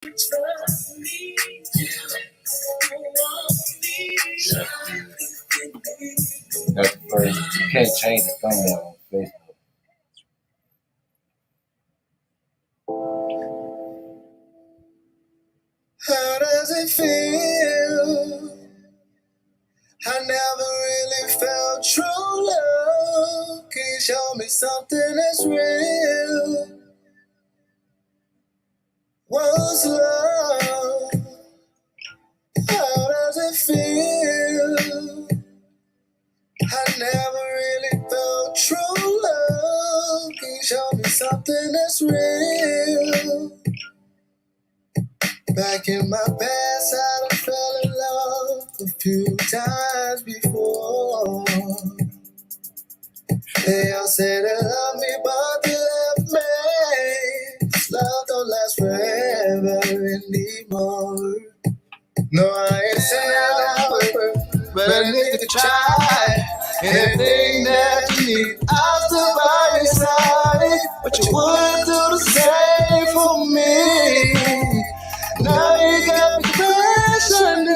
That's the first. You can't change the thumbnail on Facebook. How does it feel? I never really felt true love. Can you show me something that's real? What's love? How does it feel? I never really felt true love. Can you show me something that's real? Back in my past, I done fell in love a few times before. They all say they love me, but they left me. This love don't last forever anymore. No, I ain't saying I'll work, but a nigga can try. Anything that you need, I'll still by your side. But you wouldn't do the same for me. Now you got me questioning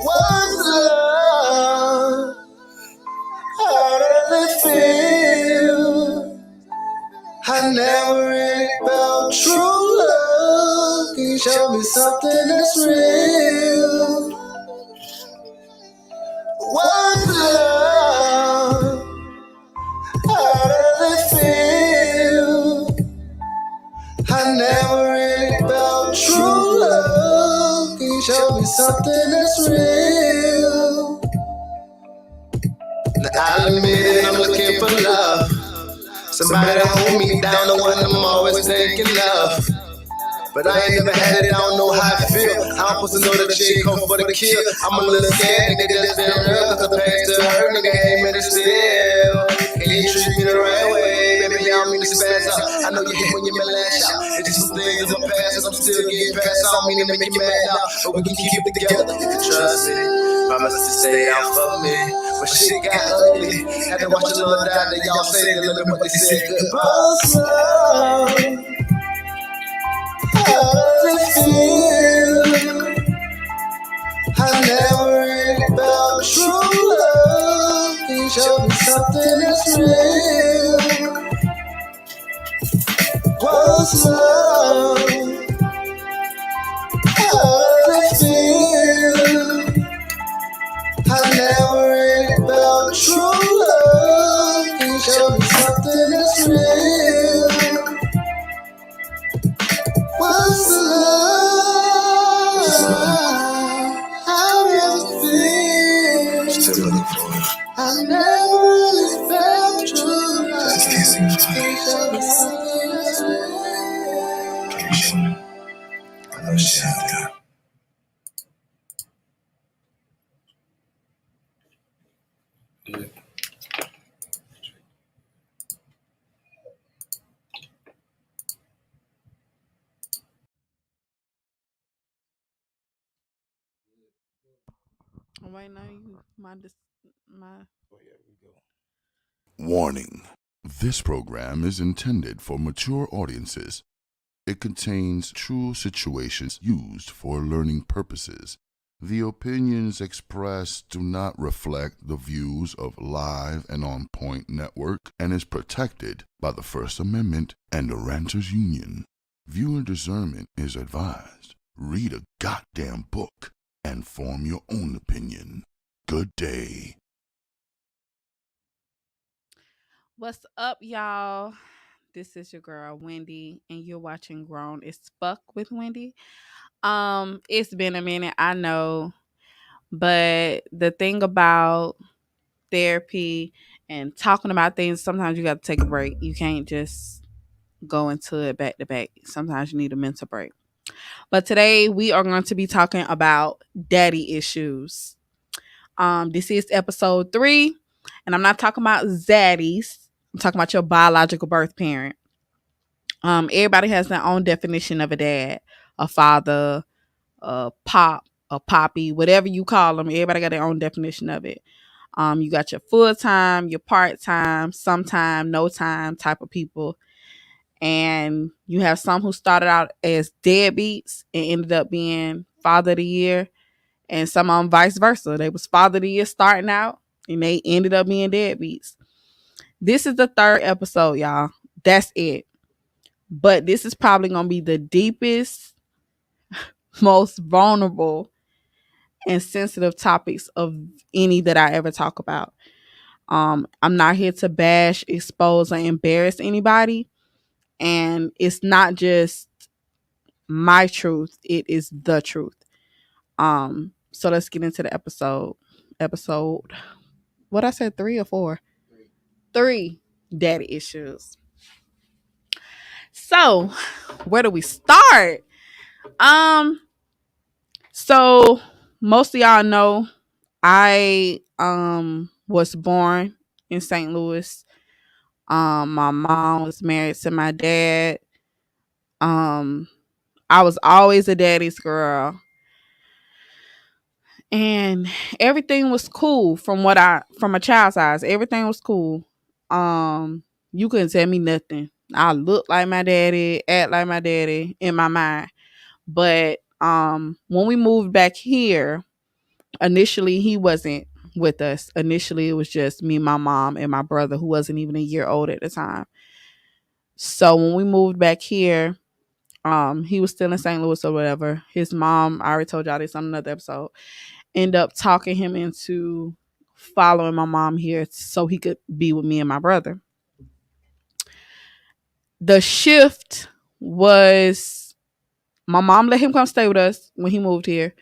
what's love? How does it feel? I never really felt true love. Can you show me something that's real? What's love? How does it feel? I never really felt true love. Can you show me something that's real? Now I admit I'm looking for love. Somebody to hold me down, the one I'm always thinking of. But I ain't never had it, I don't know how I feel. I'm supposed to know that she come for the kill. I'm a little scared, nigga, that's been real. Cause the pain still hurt, nigga, ain't meant to still. And you treat me the right way, baby, I don't mean to spaz out. I know you hate when you lash out. It's just some things in my past, I'm still getting past. I don't mean to make you mad now, but we can keep it together, you can trust me. Promise to stay out for me. But shit got ugly, had to watch a little die that y'all say they love me, but they said goodbye. How does it feel? I never really felt true love. Can you show me something that's real? What's love? How does it feel? I never really felt true love. Can you show me something that's real? What's love? How does it feel? Still looking for it. I never really felt true love. Just kissing your face. Can you show me? I know she out there. Wait, now you my. Oh, yeah, we go. Warning. This program is intended for mature audiences. It contains true situations used for learning purposes. The opinions expressed do not reflect the views of Live and On Point Network and is protected by the First Amendment and the Ranters Union. Viewer discernment is advised. Read a goddamn book and form your own opinion. Good day. What's up, y'all? This is your girl Wendy, and you're watching Grown as Fuck with Wendy. It's been a minute, I know, but the thing about therapy and talking about things, sometimes you got to take a break. You can't just go into it back to back. Sometimes you need a mental break. But today we are going to be talking about daddy issues. This is episode 3, and I'm not talking about zaddies. I'm talking about your biological birth parent. Everybody has their own definition of a dad, a father, a pop, a poppy, whatever you call them. Everybody got their own definition of it. You got your full time, your part time, sometime, no time type of people. And you have some who started out as deadbeats and ended up being father of the year, and some of them vice versa. They was father of the year starting out, and they ended up being deadbeats. This is the third episode, y'all. That's it. But this is probably gonna be the deepest, most vulnerable, and sensitive topics of any that I ever talk about. I'm not here to bash, expose, or embarrass anybody. And it's not just my truth, it is the truth. So let's get into the episode. Episode, what I said, 3 or 4? 3. Daddy issues. So where do we start? So most of y'all know I was born in St. Louis. My mom was married to my dad. I was always a daddy's girl. And everything was cool from a child's eyes. Everything was cool. You couldn't tell me nothing. I look like my daddy, act like my daddy in my mind. But when we moved back here, initially he wasn't with us. Initially it was just me, my mom, and my brother, who wasn't even a year old at the time. So when we moved back here, he was still in St. Louis or whatever. His mom, I already told y'all this on another episode, end up talking him into following my mom here so he could be with me and my brother. The shift was my mom let him come stay with us when he moved here.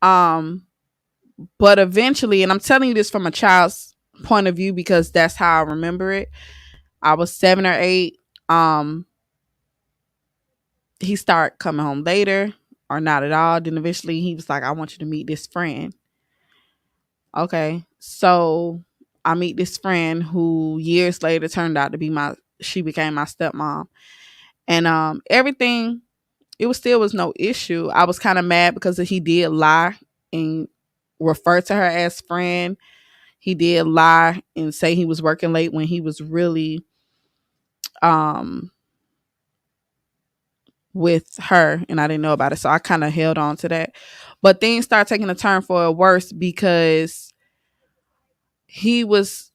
But eventually, and I'm telling you this from a child's point of view because that's how I remember it. I was 7 or 8. He started coming home later or not at all. Then eventually he was like, I want you to meet this friend. Okay. So I meet this friend who years later turned out to be she became my stepmom. And everything, it was no issue. I was kind of mad because he did lie and refer to her as friend. He did lie and say he was working late when he was really with her, and I didn't know about it. So I kind of held on to that. But things started taking a turn for the worse because he was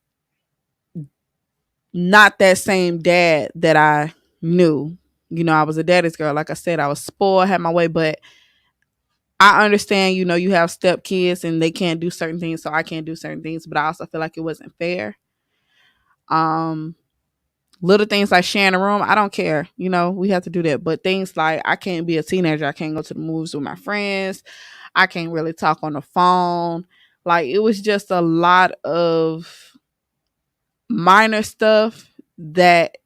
not that same dad that I knew. You know, I was a daddy's girl. Like I said, I was spoiled, had my way, but I understand, you know, you have step kids and they can't do certain things, so I can't do certain things, but I also feel like it wasn't fair. Little things like sharing a room, I don't care. You know, we have to do that. But things like I can't be a teenager. I can't go to the movies with my friends. I can't really talk on the phone. Like, it was just a lot of minor stuff that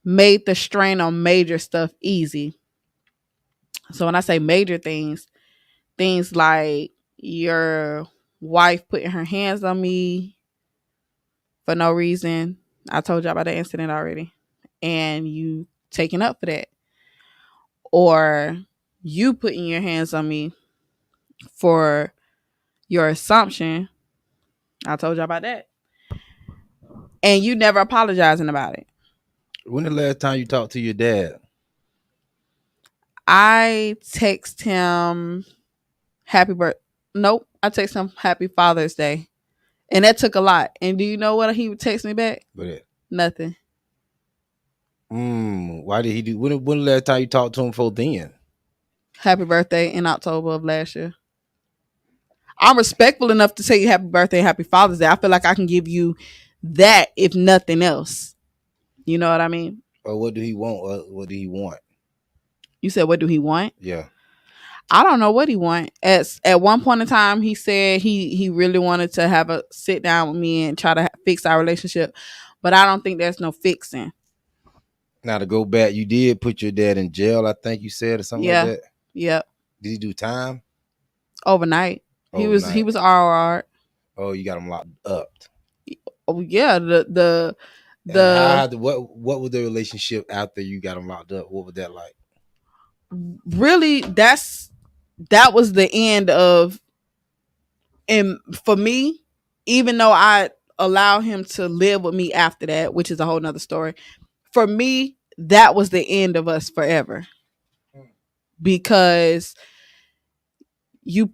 made the strain on major stuff easy. So when I say major things like your wife putting her hands on me for no reason. I told y'all about that incident already. And you taking up for that. Or you putting your hands on me for your assumption. I told y'all about that. And you never apologizing about it. When the last time you talked to your dad? I text him happy birthday. Nope. I text him happy Father's Day. And that took a lot. And do you know what he would text me back? What? Nothing. Why did he do? When the last time you talked to him for then? Happy birthday in October of last year. I'm respectful enough to say happy birthday, happy Father's Day. I feel like I can give you that if nothing else. You know what I mean? Or what do he want? What do he want? You said, what do he want? Yeah. I don't know what he want. At one point in time, he said he really wanted to have a sit down with me and try to fix our relationship. But I don't think there's no fixing. Now, to go back, you did put your dad in jail, I think you said, or something like that? Yep. Did he do time? Overnight. He was RR. Oh, you got him locked up. Oh yeah, what was the relationship after you got him locked up? What was that like? Really, that was the end of, and for me, even though I allow him to live with me after that, which is a whole nother story, for me, that was the end of us forever. Because you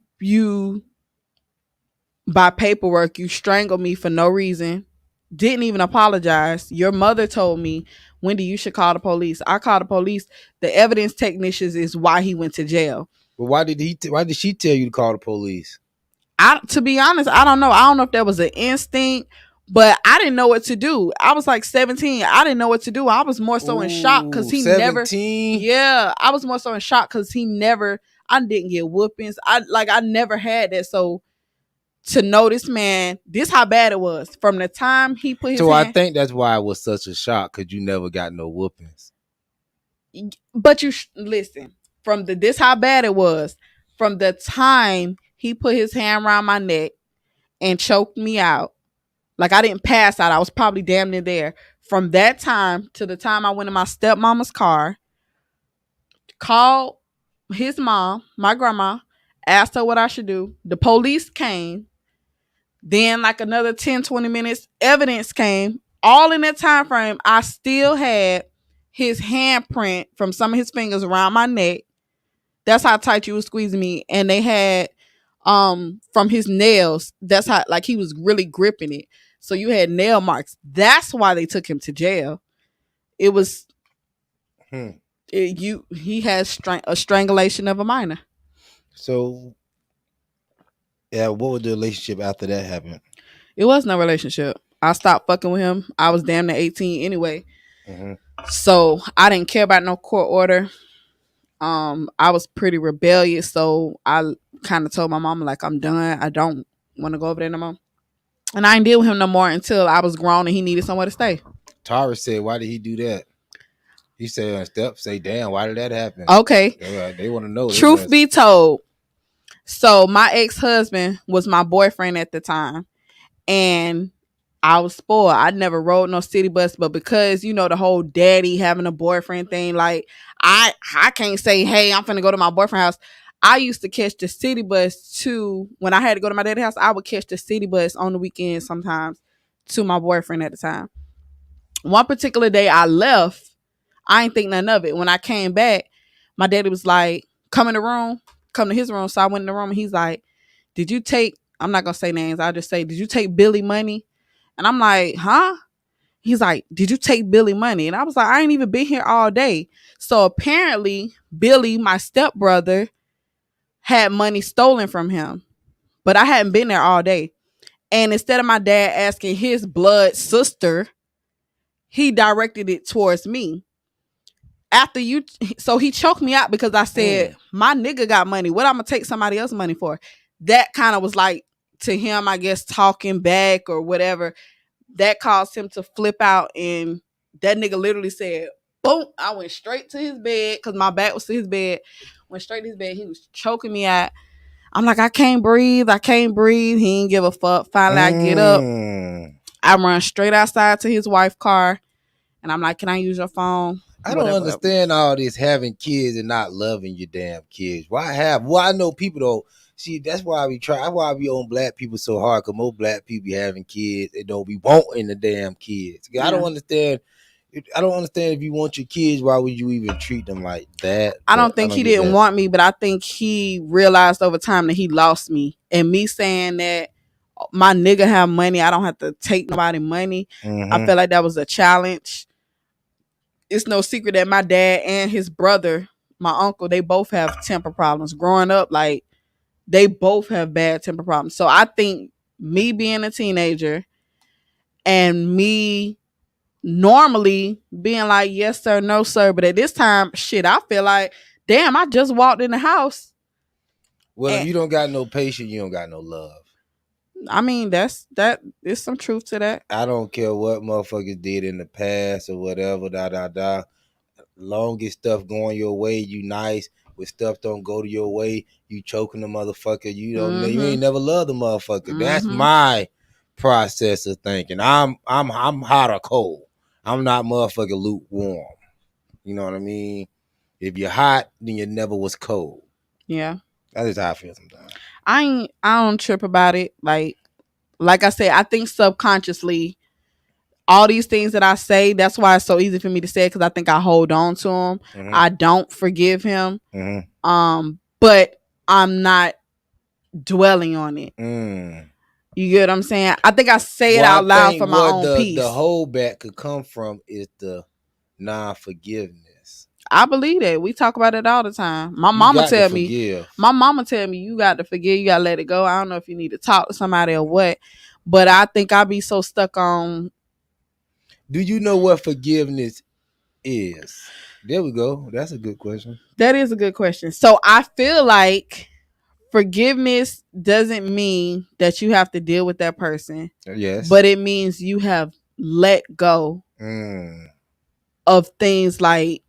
by paperwork, you strangled me for no reason. Didn't even apologize. Your mother told me, Wendy, you should call the police. I called the police. The evidence technicians is why he went to jail. But why did she tell you to call the police? To be honest, I don't know. I don't know if that was an instinct, but I didn't know what to do. I was like 17. I didn't know what to do. I was more so in shock because he 17? never. Yeah, I was more so in shock because he never. I didn't get whoopings. I never had that. So to know this man, this how bad it was from the time he put his So hand. I think that's why it was such a shock, because you never got no whoopings. But you listen, from this how bad it was from the time he put his hand around my neck and choked me out. Like I didn't pass out. I was probably damn near there. From that time to the time I went in my stepmama's car, called his mom, my grandma, asked her what I should do. The police came. Then like another 10, 20 minutes, evidence came. All in that time frame, I still had his handprint from some of his fingers around my neck. That's how tight you was squeezing me. And they had from his nails, that's how like he was really gripping it. So you had nail marks. That's why they took him to jail. It was he has a strangulation of a minor. So yeah, what was the relationship after that happened? It was no relationship. I stopped fucking with him. I was damn near 18 anyway. So I didn't care about no court order. I was pretty rebellious, so I kind of told my mama like I'm done. I don't want to go over there no more. And I didn't deal with him no more until I was grown and he needed somewhere to stay. Tara said, "Why did he do that?" He said on step, "Say, damn, why did that happen?" Okay, they want to know. Truth be told, so my ex-husband was my boyfriend at the time, and I was spoiled. I never rode no city bus, but because you know the whole daddy having a boyfriend thing, like I can't say, hey, I'm finna go to my boyfriend's house. I used to catch the city bus to when I had to go to my daddy's house. I would catch the city bus on the weekends sometimes to my boyfriend at the time. One particular day I left. I ain't think nothing of it. When I came back, my daddy was like, come in the room, come to his room. So I went in the room and he's like, did you take, I'm not going to say names. I'll just say, did you take Billy money? And I'm like, huh? He's like, did you take Billy money? And I was like, I ain't even been here all day. So apparently Billy, my stepbrother, had money stolen from him, but I hadn't been there all day. And instead of my dad asking his blood sister, he directed it towards me. So he choked me out because I said, my nigga got money. What I'm going to take somebody else's money for? That kind of was like, to him, I guess, talking back or whatever. That caused him to flip out. And that nigga literally said, boom. I went straight to his bed because my back was to his bed. Went straight to his bed. He was choking me out. I'm like, I can't breathe. I can't breathe. He didn't give a fuck. Finally, I get up. I run straight outside to his wife's car. And I'm like, can I use your phone? I don't understand all this having kids and not loving your damn kids. Why I know people don't see. That's why we try. That's why we on black people so hard. Cause most black people be having kids. They don't be wanting the damn kids. I don't understand. I don't understand if you want your kids. Why would you even treat them like that? I don't think he didn't want me, but I think he realized over time that he lost me. And me saying that my nigga have money, I don't have to take nobody money. I felt like that was a challenge. It's no secret that my dad and his brother, my uncle, they both have temper problems. Growing up, like they both have bad temper problems. So I think me being a teenager and me normally being like, yes, sir, no, sir. But at this time, shit, I feel like, damn, I just walked in the house. Well, if you don't got no patience, you don't got no love. I mean, there's some truth to that. I don't care what motherfuckers did in the past or whatever, Long as stuff going your way, you nice. When stuff don't go to your way, you choking the motherfucker. You don't know, you ain't never loved the motherfucker. That's my process of thinking. I'm hot or cold. I'm not motherfucking lukewarm. You know what I mean? If you're hot, then you never was cold. Yeah. That's just how I feel sometimes. I don't trip about it. Like I said, I think subconsciously all these things that I say, that's why it's so easy for me to say it, because I think I hold on to him. I don't forgive him. But I'm not dwelling on it. You get what I'm saying? I think I say it out loud for my own peace. The holdback could come from is the non-forgiveness. I believe that. We talk about it all the time. My mama tell me, you got to forgive, you got to let it go. I don't know if you need to talk to somebody or what, but I think I be so stuck on. Do you know what forgiveness is? There we go. That's a good question. That is a good question. So I feel like forgiveness doesn't mean that you have to deal with that person. Yes. But it means you have let go of things, like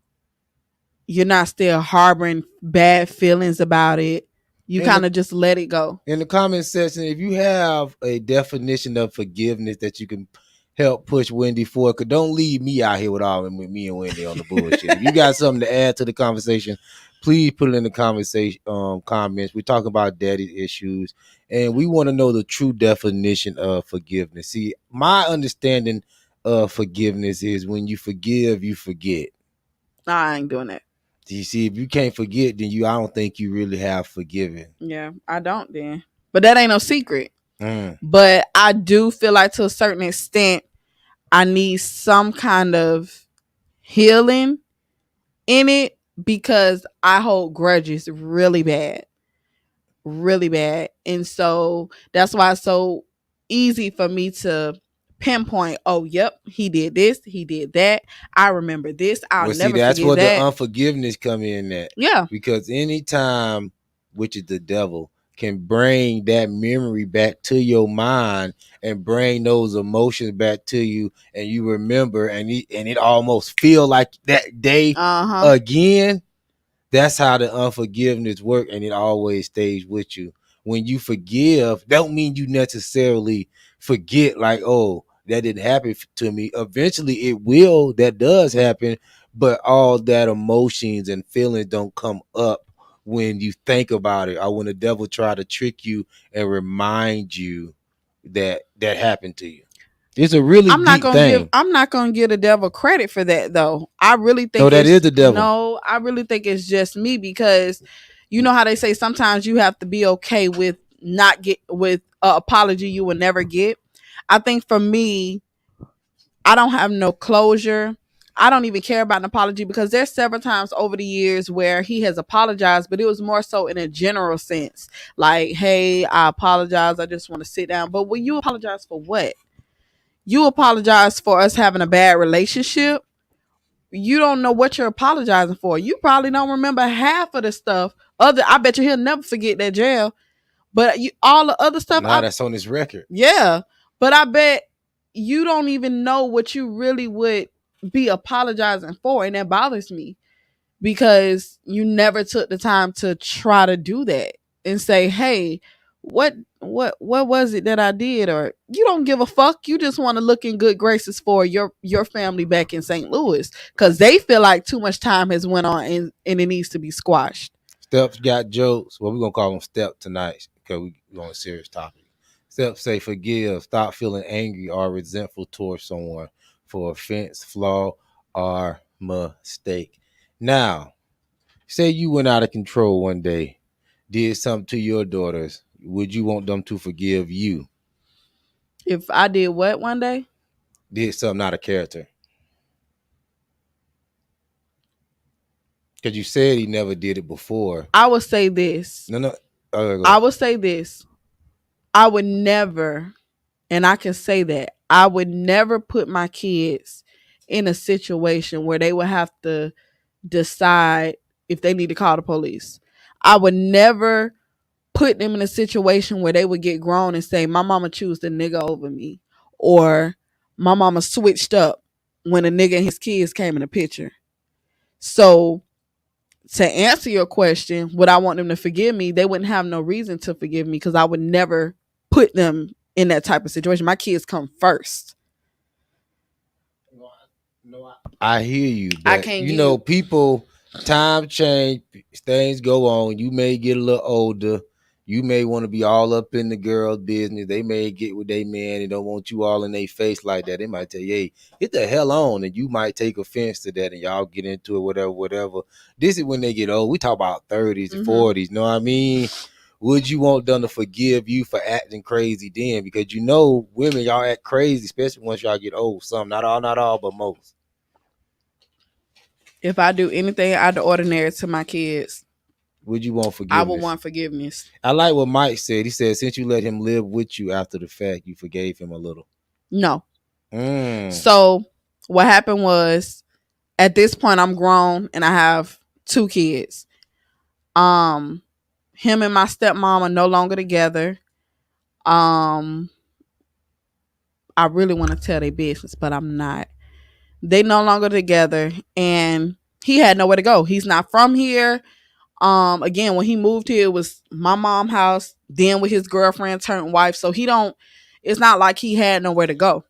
you're not still harboring bad feelings about it. You kind of just let it go. In the comment section, if you have a definition of forgiveness that you can help push Wendy forward, because don't leave me out here with me and Wendy on the bullshit. If you got something to add to the conversation, please put it in the conversation comments. We're talking about daddy issues, and we want to know the true definition of forgiveness. See, my understanding of forgiveness is when you forgive, you forget. I ain't doing that. You see, if you can't forget, then I don't think you really have forgiven. Yeah, I don't then. But that ain't no secret. But I do feel like to a certain extent, I need some kind of healing in it, because I hold grudges really bad. Really bad. And so that's why it's so easy for me to pinpoint, oh, yep, he did this, he did that. I remember this. I'll never forget that. That's where the unforgiveness come in at. Yeah. Because anytime, which is the devil, can bring that memory back to your mind and bring those emotions back to you, and you remember, and it almost feel like that day again. That's how the unforgiveness work, and it always stays with you. When you forgive, don't mean you necessarily forget, like, oh, that didn't happen to me. Eventually it will, that does happen, but all that emotions and feelings don't come up when you think about it, or when the devil try to trick you and remind you that happened to you. It's a really deep thing. I'm not gonna give the devil credit for that, though. I really think that is the devil. No, I really think it's just me, because you know how they say sometimes you have to be okay with not get with an apology you will never get. I think for me, I don't have no closure. I don't even care about an apology, because there's several times over the years where he has apologized, but it was more so in a general sense. Like, hey, I apologize. I just want to sit down. But when you apologize for what? You apologize for us having a bad relationship. You don't know what you're apologizing for. You probably don't remember half of the stuff. I bet you he'll never forget that jail. But all the other stuff. That's on his record. Yeah. But I bet you don't even know what you really would be apologizing for. And that bothers me, because you never took the time to try to do that and say, hey, what was it that I did? Or you don't give a fuck. You just want to look in good graces for your family back in St. Louis, because they feel like too much time has went on and it needs to be squashed. Steps got jokes. Well, we're going to call them Step tonight, because we're on a serious topic. Steps say forgive. Stop feeling angry or resentful towards someone for offense, flaw, or mistake. Now, say you went out of control one day, did something to your daughters. Would you want them to forgive you? If I did what one day? Did something out of character. Because you said he never did it before. I would say this. No. I would say this. I would never, and I can say that, I would never put my kids in a situation where they would have to decide if they need to call the police. I would never put them in a situation where they would get grown and say, my mama choose the nigga over me, or my mama switched up when a nigga and his kids came in the picture. So to answer your question, would I want them to forgive me? They wouldn't have no reason to forgive me, because I would never put them in that type of situation. My kids come first. I hear you, but you know, people, time change, things go on. You may get a little older. You may want to be all up in the girl's business. They may get with their man and don't want you all in their face like that. They might tell you, hey, get the hell on. And you might take offense to that and y'all get into it, whatever. This is when they get old. We talk about 30s and 40s. You know what I mean? Would you want them to forgive you for acting crazy then? Because you know, women, y'all act crazy, especially once y'all get old. Some, not all, but most. If I do anything out of the ordinary to my kids, would you want forgiveness? I would want forgiveness. I like what Mike said. He said, since you let him live with you after the fact, you forgave him a little. No. So what happened was, at this point, I'm grown and I have 2 kids. Him and my stepmom are no longer together. I really want to tell their business, but I'm not. They no longer together, and he had nowhere to go. He's not from here. Again, when he moved here, it was my mom's house, then with his girlfriend turned wife. So it's not like he had nowhere to go.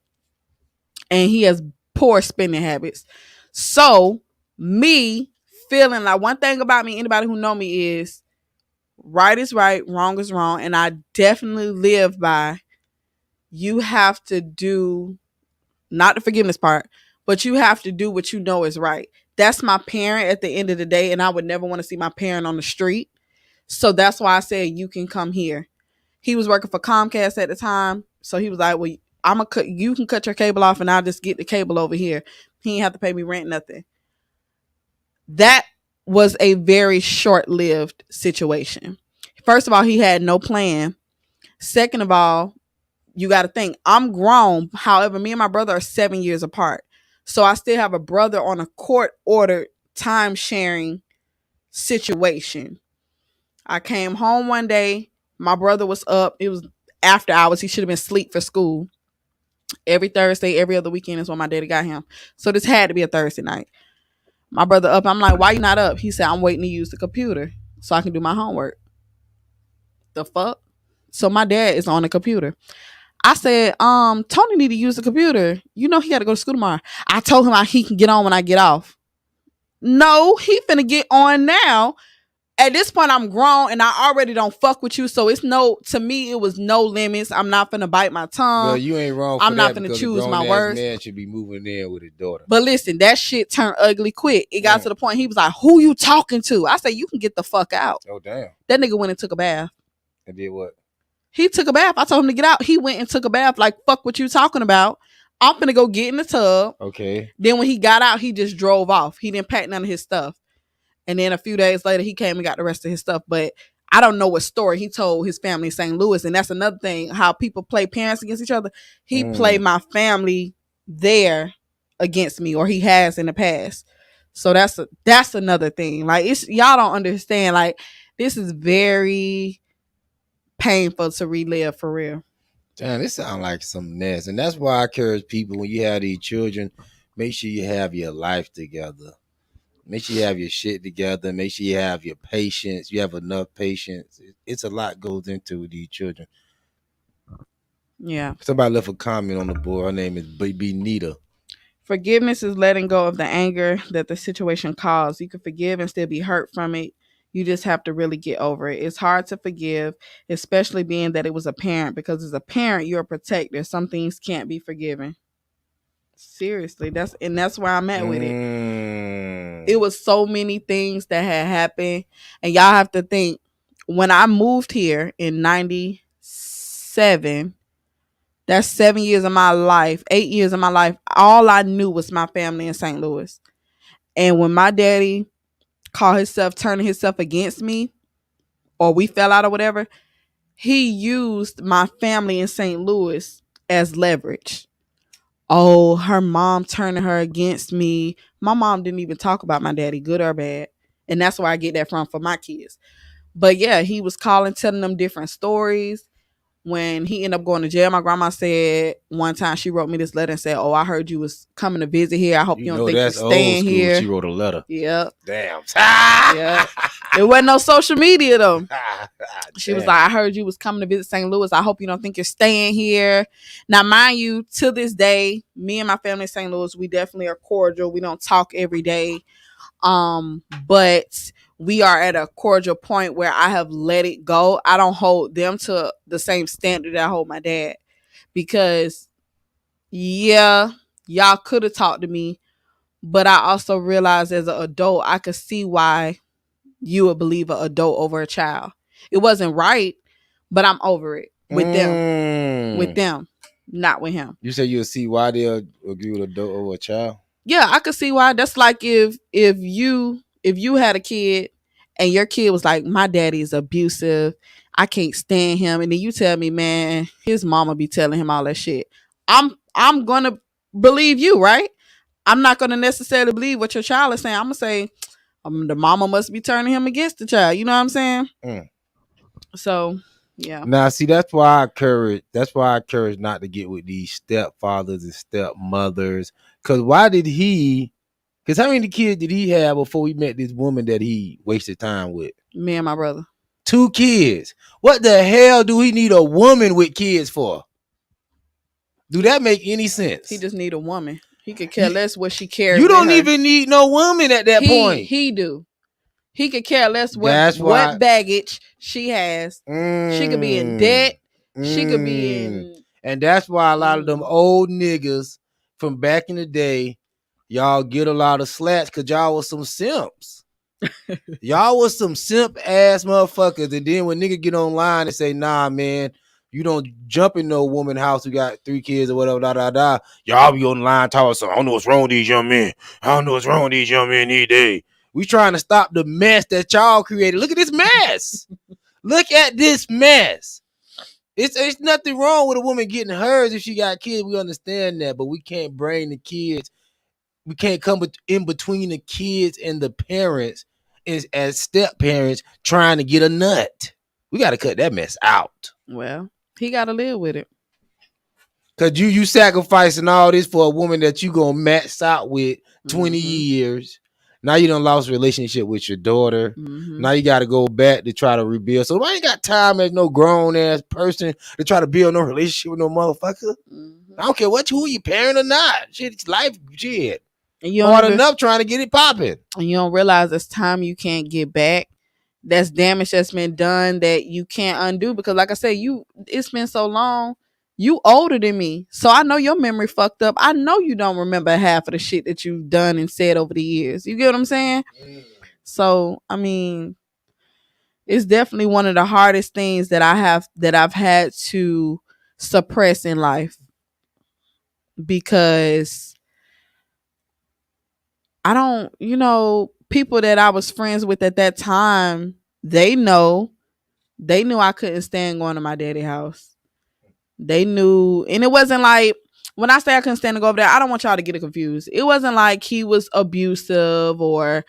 And he has poor spending habits. So me feeling like, one thing about me, anybody who know me, is right is right, wrong is wrong. And I definitely live by, you have to do, not the forgiveness part, but you have to do what you know is right. That's my parent at the end of the day, and I would never want to see my parent on the street. So that's why I said, you can come here. He was working for Comcast at the time, so he was like, well, you can cut your cable off and I'll just get the cable over here. He didn't have to pay me rent, nothing. That was a very short-lived situation. First of all, he had no plan. Second of all, you got to think, I'm grown. However, me and my brother are 7 years apart. So I still have a brother on a court-ordered time-sharing situation. I came home one day. My brother was up. It was after hours. He should have been asleep for school. Every Thursday, every other weekend is when my daddy got him. So this had to be a Thursday night. My brother up. I'm like, why you not up? He said, I'm waiting to use the computer so I can do my homework. The fuck? So my dad is on the computer. I said, Tony need to use the computer. You know he got to go to school tomorrow. I told him he can get on when I get off. No, he finna get on now. At this point, I'm grown and I already don't fuck with you. So to me, it was no limits. I'm not finna bite my tongue. Well, you ain't wrong for I'm not finna choose my words. Man should be moving in with his daughter. But listen, that shit turned ugly quick. It got to the point he was like, who you talking to? I said, you can get the fuck out. Oh, damn. That nigga went and took a bath. And did what? He took a bath. I told him to get out. He went and took a bath. Like, fuck what you talking about. I'm finna go get in the tub. Okay. Then when he got out, he just drove off. He didn't pack none of his stuff. And then a few days later, he came and got the rest of his stuff. But I don't know what story he told his family in St. Louis. And that's another thing, how people play parents against each other. He played my family there against me, or he has in the past. So that's another thing. Like, y'all don't understand. Like, this is very painful to relive, for real. Damn, this sounds like some mess. And that's why I encourage people, when you have these children, make sure you have your life together. Make sure you have your shit together. Make sure you have your patience. You have enough patience. It's a lot goes into these children. Yeah. Somebody left a comment on the board. Her name is Baby Nita. Forgiveness is letting go of the anger that the situation caused. You can forgive and still be hurt from it. You just have to really get over it. It's hard to forgive, especially being that it was a parent, because as a parent, you're a protector. Some things can't be forgiven. Seriously, that's where I'm at with it. It was so many things that had happened, and y'all have to think, when I moved here in 97, that's 7 years of my life, 8 years of my life, all I knew was my family in St. Louis. And when my daddy turning himself against me, or we fell out or whatever, he used my family in St. Louis as leverage. Oh, her mom turning her against me. My mom didn't even talk about my daddy, good or bad. And that's where I get that from for my kids. But yeah, he was telling them different stories. When he ended up going to jail, my grandma said one time, she wrote me this letter and said, oh, I heard you was coming to visit here. I hope you don't think you're staying here. She wrote a letter. Yep. Damn. Yep. There wasn't no social media though. She was like, I heard you was coming to visit St. Louis. I hope you don't think you're staying here. Now, mind you, to this day, me and my family in St. Louis, we definitely are cordial. We don't talk every day. But we are at a cordial point where I have let it go. I don't hold them to the same standard that I hold my dad, because yeah, y'all could have talked to me, but I also realized as an adult I could see why you would believe an adult over a child. It wasn't right, but I'm over it with them. With them, not with him. You say you'll see why they'll agree with adult over a child? Yeah, I could see why. That's like if you had a kid and your kid was like, my daddy is abusive, I can't stand him, and then you tell me, man, his mama be telling him all that shit. I'm gonna believe you, right? I'm not gonna necessarily believe what your child is saying. I'm gonna say, the mama must be turning him against the child. You know what I'm saying? So yeah. Now, see, that's why I encourage not to get with these stepfathers and stepmothers. Because how many kids did he have before he met this woman that he wasted time with? Me and my brother. 2 kids. What the hell do he need a woman with kids for? Do that make any sense? He just need a woman. He could care less what she cares. You don't even need no woman at that point. He do. He could care less what baggage she has. She could be in debt. She could be in. And that's why a lot of them old niggas from back in the day, y'all get a lot of slats because y'all was some simps. Y'all was some simp ass motherfuckers. And then when niggas get online and say, nah, man, you don't jump in no woman house who got 3 kids or whatever, y'all be online talking something. I don't know what's wrong with these young men. I don't know what's wrong with these young men these days. We trying to stop the mess that y'all created. Look at this mess. Look at this mess. It's nothing wrong with a woman getting hers if she got kids. We understand that, but we can't bring the kids. We can't come in between the kids and the parents as step parents trying to get a nut. We got to cut that mess out. Well, he got to live with it. Cause you sacrificing all this for a woman that you gonna max out with 20 years. Now you done lost a relationship with your daughter. Now you got to go back to try to rebuild. So I ain't got time as no grown ass person to try to build no relationship with no motherfucker. I don't care who you parent or not. Shit, it's life. Shit. And you hard enough trying to get it popping. And you don't realize it's time you can't get back. That's damage that's been done that you can't undo. Because like I said, it's been so long. You older than me. So I know your memory fucked up. I know you don't remember half of the shit that you've done and said over the years. You get what I'm saying? So, I mean, it's definitely one of the hardest things that I've had to suppress in life. Because I don't, people that I was friends with at that time, they knew I couldn't stand going to my daddy's house. They knew, and it wasn't like, when I say I couldn't stand to go over there, I don't want y'all to get it confused. It wasn't like he was abusive, or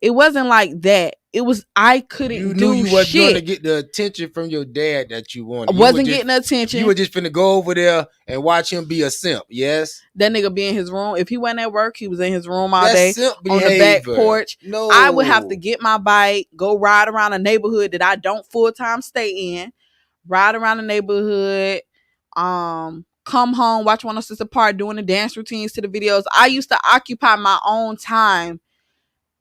it wasn't like that. It was, I couldn't do shit. You knew you wasn't going to get the attention from your dad that you wanted. I wasn't getting attention. You were just finna go over there and watch him be a simp, yes? That nigga be in his room. If he wasn't at work, he was in his room all day on the back porch. No. I would have to get my bike, go ride around a neighborhood that I don't full-time stay in, ride around the neighborhood, come home, watch 106 Apart, doing the dance routines to the videos. I used to occupy my own time.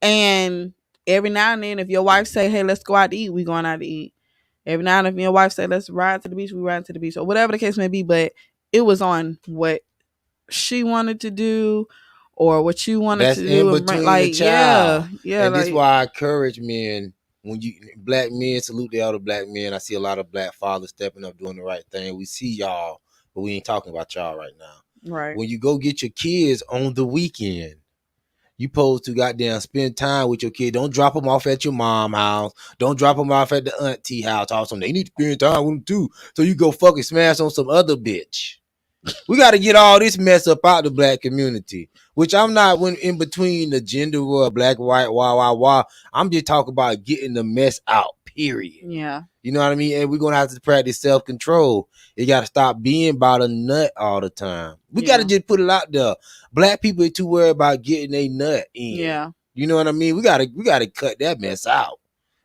And every now and then, if your wife say, hey, let's go out to eat, we going out to eat. Every now and then, if your wife say, let's ride to the beach, we ride to the beach, or whatever the case may be. But it was on what she wanted to do or what you wanted to do. That's in between the child. Yeah. And this is why I encourage men. When black men, salute the other black men. I see a lot of black fathers stepping up, doing the right thing. We see y'all, but we ain't talking about y'all right now. Right. When you go get your kids on the weekend, you supposed to goddamn spend time with your kid. Don't drop them off at your mom's house. Don't drop them off at the auntie house. Also, they need to spend time with them too. So you go fucking smash on some other bitch. We got to get all this mess up out the black community, which I'm not in between the gender war, black, white, wah. I'm just talking about getting the mess out, period. Yeah. You know what I mean? And we're going to have to practice self-control. You got to stop being about a nut all the time. We got to just put it out there. Black people are too worried about getting a nut in. Yeah. You know what I mean? We got to cut that mess out.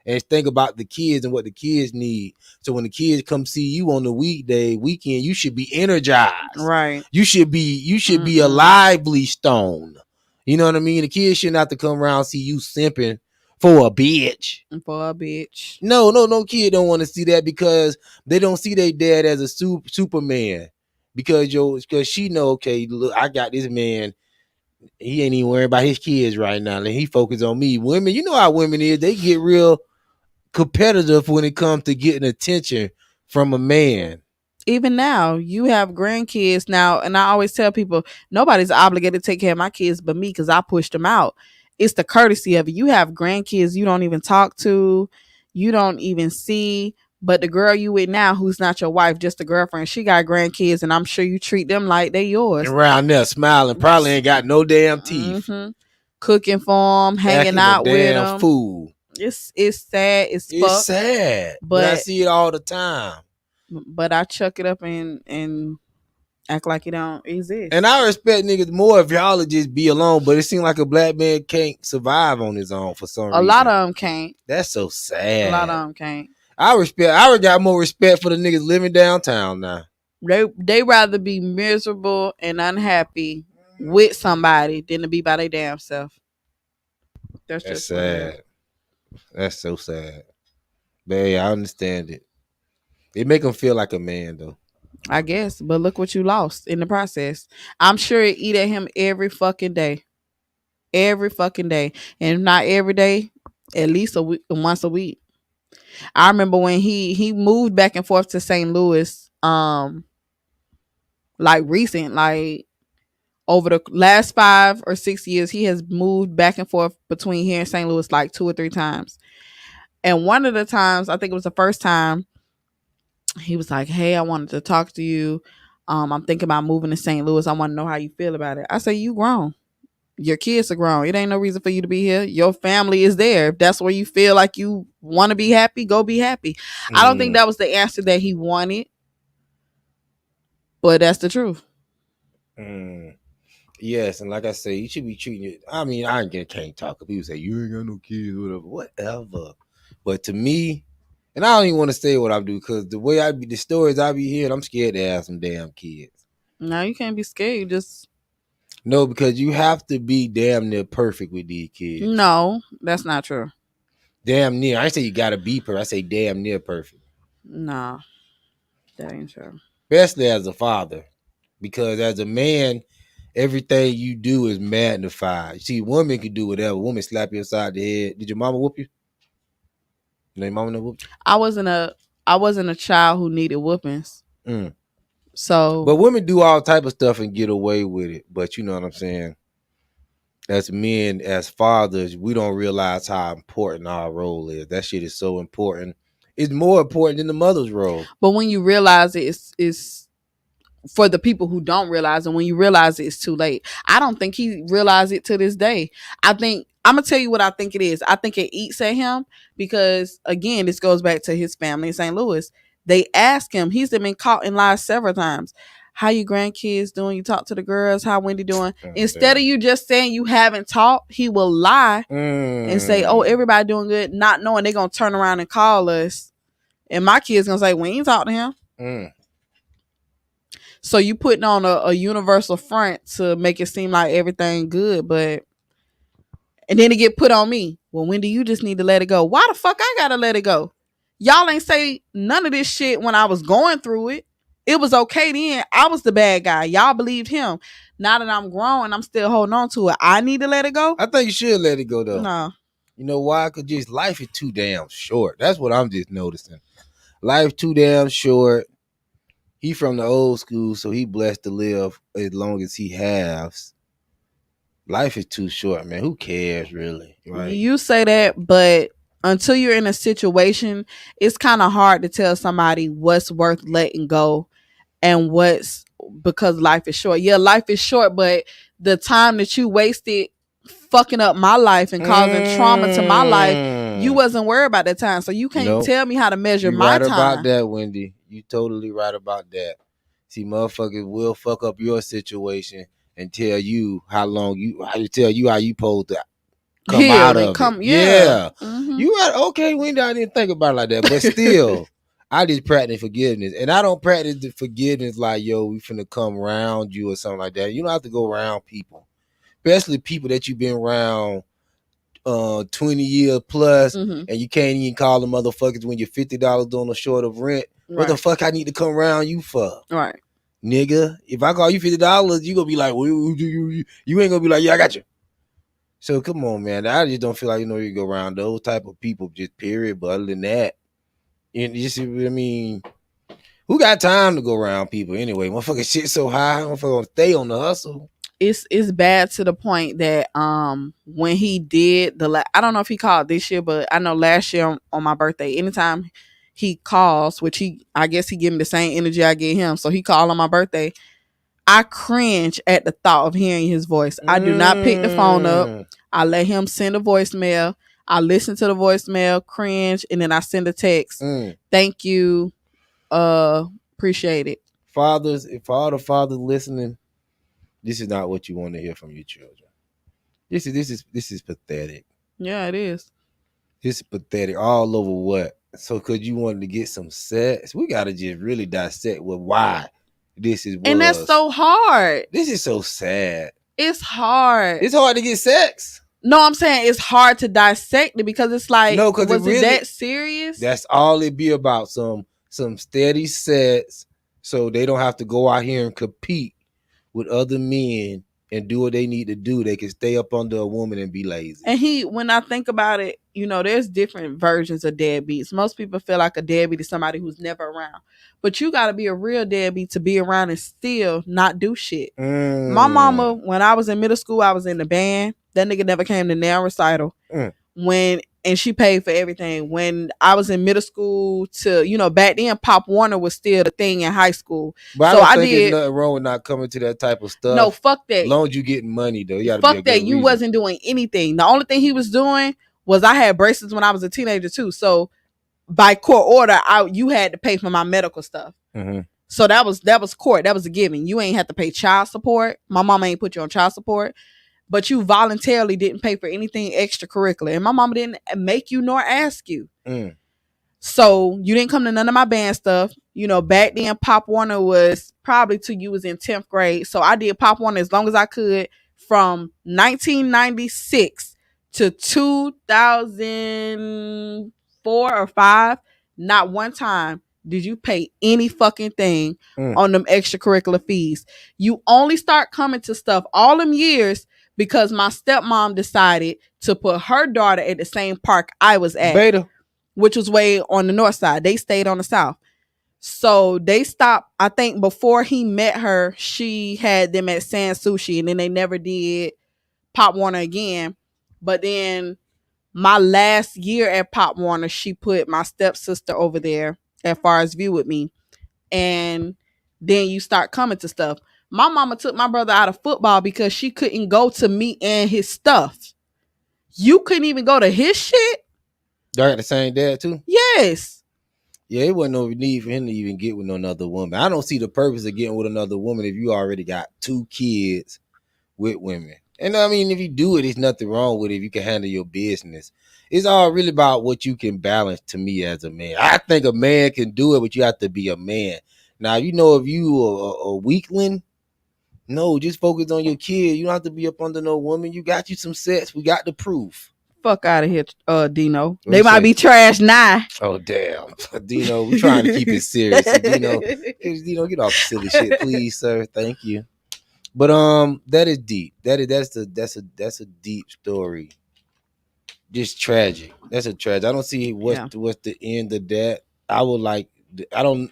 And think about the kids and what the kids need. So when the kids come see you on the weekend, you should be energized. Right. You should be a lively stone. You know what I mean? The kids shouldn't have to come around and see you simping for a bitch. For a bitch. No kid don't want to see that because they don't see their dad as a Superman. Because she know, okay, look, I got this man. He ain't even worried about his kids right now. And he focused on me. Women, you know how women is. They get real competitive when it comes to getting attention from a man. Even now, you have grandkids now, and I always tell people nobody's obligated to take care of my kids but me because I pushed them out. It's the courtesy of it. You have grandkids you don't even talk to, you don't even see. But the girl you with now, who's not your wife, just a girlfriend, she got grandkids, and I'm sure you treat them like they yours. Around there smiling, probably ain't got no damn teeth. Mm-hmm. Cooking for them, hanging out with them. Fool. It's sad. It's fuck. Sad, but I see it all the time. But I chuck it up and act like it don't exist. And I respect niggas more if y'all would just be alone. But it seems like a black man can't survive on his own for some reason. A lot of them can't. That's so sad. A lot of them can't. I got more respect for the niggas living downtown now. They rather be miserable and unhappy with somebody than to be by their damn self. That's just sad. That's so sad. But yeah, I understand it. It make them feel like a man though. I guess, but look what you lost in the process. I'm sure it eat at him every fucking day. Every fucking day. And if not every day, at least once a week. I remember when he moved back and forth to St. Louis, like recent, like over the last 5 or 6 years, he has moved back and forth between here and St. Louis like 2 or 3 times. And one of the times, I think it was the first time, he was like, "Hey, I wanted to talk to you. I'm thinking about moving to St. Louis. I want to know how you feel about it." I say, "You grown. Your kids are grown. It ain't no reason for you to be here. Your family is there. If that's where you feel like you want to be happy, go be happy." I don't think that was the answer that he wanted, but that's the truth. Yes, and like I say, you should be treating it. I mean, I can't talk. People say you ain't got no kids, whatever. But to me, and I don't even want to say what I do because the way the stories I be hearing, I'm scared to have some damn kids. No, you can't be scared. You just no, because you have to be damn near perfect with these kids. No, that's not true. Damn near. I ain't say you gotta be perfect. I say damn near perfect. No, that ain't true. Especially as a father, because as a man, everything you do is magnified. You see, women can do whatever. Women slap you upside the head. Did your mama whoop you? Your mama no whoop you? I wasn't a child who needed whoopings. So, but women do all type of stuff and get away with it. But you know what I'm saying? As men, as fathers, we don't realize how important our role is. That shit is so important. It's more important than the mother's role. But when you realize it's for the people who don't realize, and when you realize it's too late. I don't think he realized it to this day. I think I'm gonna tell you what I think it is. I think it eats at him because, again, this goes back to his family in St. Louis. They ask him. He's been caught in lies several times. How you grandkids doing? You talk to the girls. How Wendy doing? Instead of you just saying you haven't talked, he will lie and say, "Oh, everybody doing good," not knowing they're gonna turn around and call us, and my kid's gonna say, "We ain't talk to him." So you putting on a universal front to make it seem like everything good, but and then it get put on me. Well, Wendy, you just need to let it go. Why the fuck I gotta let it go? Y'all ain't say none of this shit when I was going through it. It was okay then. I was the bad guy. Y'all believed him. Now that I'm grown and I'm still holding on to it, I need to let it go. I think you should let it go though. No. You know why? Because just life is too damn short. That's what I'm just noticing. Life too damn short. He from the old school, so he blessed to live as long as he has. Life is too short, man. Who cares, really? Right? You say that, but until you're in a situation, it's kind of hard to tell somebody what's worth letting go and what's because life is short. Yeah, life is short, but the time that you wasted fucking up my life and causing trauma to my life, you wasn't worried about that time. So you can't tell me how to measure my time. You're right about that, Wendy. You totally right about that. See, motherfuckers will fuck up your situation and tell you how you supposed to come out of it. Yeah. Mm-hmm. You right. Okay, Wendy, I didn't think about it like that. But still, I just practice forgiveness. And I don't practice the forgiveness like, yo, we finna come around you or something like that. You don't have to go around people. Especially people that you've been around 20 years plus, Mm-hmm. and you can't even call the motherfuckers when you're $50 on a short of rent. What the fuck I need to come around you for? Right. Nigga, if I call you $50, you gonna be like, well, you ain't gonna be like, yeah, I got you. So come on, man. I just don't feel like you go around those type of people, just period. But other than that, you see what I mean? Who got time to go around people anyway? Motherfucking shit so high, motherfucker gonna stay on the hustle. It's bad to the point that when he did I don't know if he called this year, but I know last year on my birthday, anytime he calls, which I guess he give me the same energy I give him, so he called on my birthday. I cringe at the thought of hearing his voice. I do not pick the phone up. I let him send a voicemail. I listen to the voicemail, cringe, and then I send a text. Thank you. Appreciate it. Fathers, if all the fathers listening, this is not what you want to hear from your children. This is pathetic. Yeah, it is. This is pathetic all over what? So because you wanted to get some sex, we gotta just really dissect why this is. And that's so hard. This is so sad. It's hard. It's hard to get sex. No, I'm saying it's hard to dissect it because it's like, no, was it really, that serious? That's all it be about. Some steady sex, so they don't have to go out here and compete with other men and do what they need to do. They can stay up under a woman and be lazy. And when I think about it, there's different versions of deadbeats. Most people feel like a deadbeat is somebody who's never around. But you got to be a real deadbeat to be around and still not do shit. My mama, when I was in middle school, I was in the band. That nigga never came to nail recital. And she paid for everything. When I was in middle school back then, Pop Warner was still the thing in high school. But so I don't think there's nothing wrong with not coming to that type of stuff. No, fuck that. As long as you getting money, though. You fuck that. You wasn't doing anything. The only thing he was doing was I had braces when I was a teenager too. So by court order, you had to pay for my medical stuff. Mm-hmm. So that was court. That was a given. You ain't have to pay child support. My mama ain't put you on child support. But you voluntarily didn't pay for anything extracurricular. And my mama didn't make you nor ask you. So you didn't come to none of my band stuff. Back then Pop Warner was probably till you was in 10th grade. So I did Pop Warner as long as I could from 1996 to 2004 or 5. Not one time did you pay any fucking thing on them extracurricular fees. You only start coming to stuff all them years because my stepmom decided to put her daughter at the same park I was at. Beta. Which was way on the north side. They stayed on the south. So they stopped. I think before he met her, she had them at San Sushi, and then they never did Pop Warner again. But then my last year at Pop Warner, she put my stepsister over there at Forest View with me. And then you start coming to stuff. My mama took my brother out of football because she couldn't go to me and his stuff. You couldn't even go to his shit? Y'all got the same dad too? Yes. Yeah, it wasn't no need for him to even get with no another woman. I don't see the purpose of getting with another woman if you already got 2 kids with women. And I mean, if you do it, there's nothing wrong with it if you can handle your business. It's all really about what you can balance to me as a man. I think a man can do it, but you have to be a man. Now, if you a weakling, no, just focus on your kid. You don't have to be up under no woman. You got you some sex. We got the proof. Fuck out of here, Dino. They might be trash now. Oh, damn. Dino, we're trying to keep it serious. Dino, get off the silly shit, please, sir. Thank you. But that is deep. That's a deep story. Just tragic. That's a tragedy. I don't see what's the end of that. I would like. I don't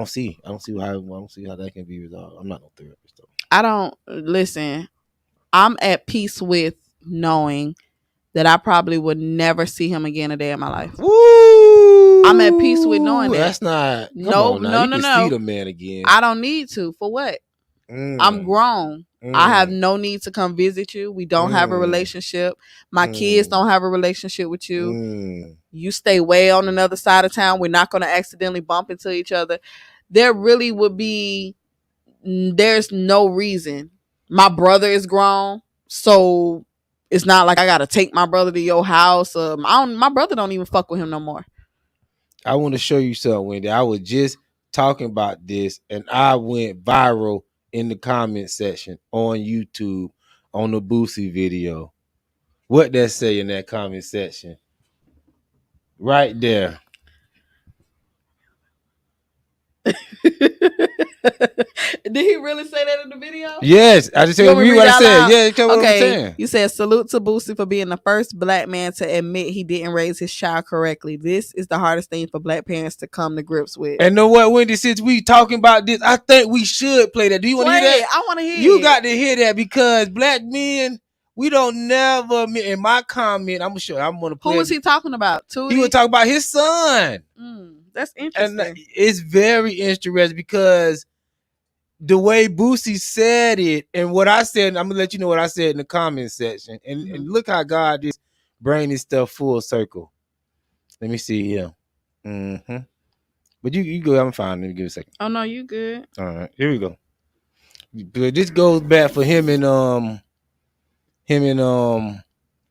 see how that can be resolved. I'm not no therapist though. I don't listen. I'm at peace with knowing that I probably would never see him again a day in my life. Woo! I'm at peace with knowing that. That's not. No. See the man again. I don't need to. For what? I'm grown. I have no need to come visit you. We don't have a relationship. My kids don't have a relationship with you. You stay way on another side of town. We're not going to accidentally bump into each other. There really would be. There's no reason. My brother is grown, so it's not like I got to take my brother to your house. My brother don't even fuck with him no more. I want to show you something, Wendy. I was just talking about this, and I went viral in the comment section on YouTube on the Boosie video. What that say in that comment section? Right there. Did he really say that in the video? Yes, I just said read what I said. Yeah, that's what I'm saying. You said salute to Boosie for being the first black man to admit he didn't raise his child correctly. This is the hardest thing for black parents to come to grips with. And know what, Wendy? Since we talking about this, I think we should play that. Do you want to hear that? I want to hear. You got to hear that because black men, we don't never. In my comment, I'm sure I'm gonna play. Who was he talking about? Tootie? He was talking about his son. That's interesting. And it's very interesting because the way Boosie said it and what I said, I'm gonna let you know what I said in the comment section. And look how God just bring this stuff full circle. Let me see here. But you go. I'm fine. Let me give it a second. Oh no, you good. All right, here we go. But this goes back for him and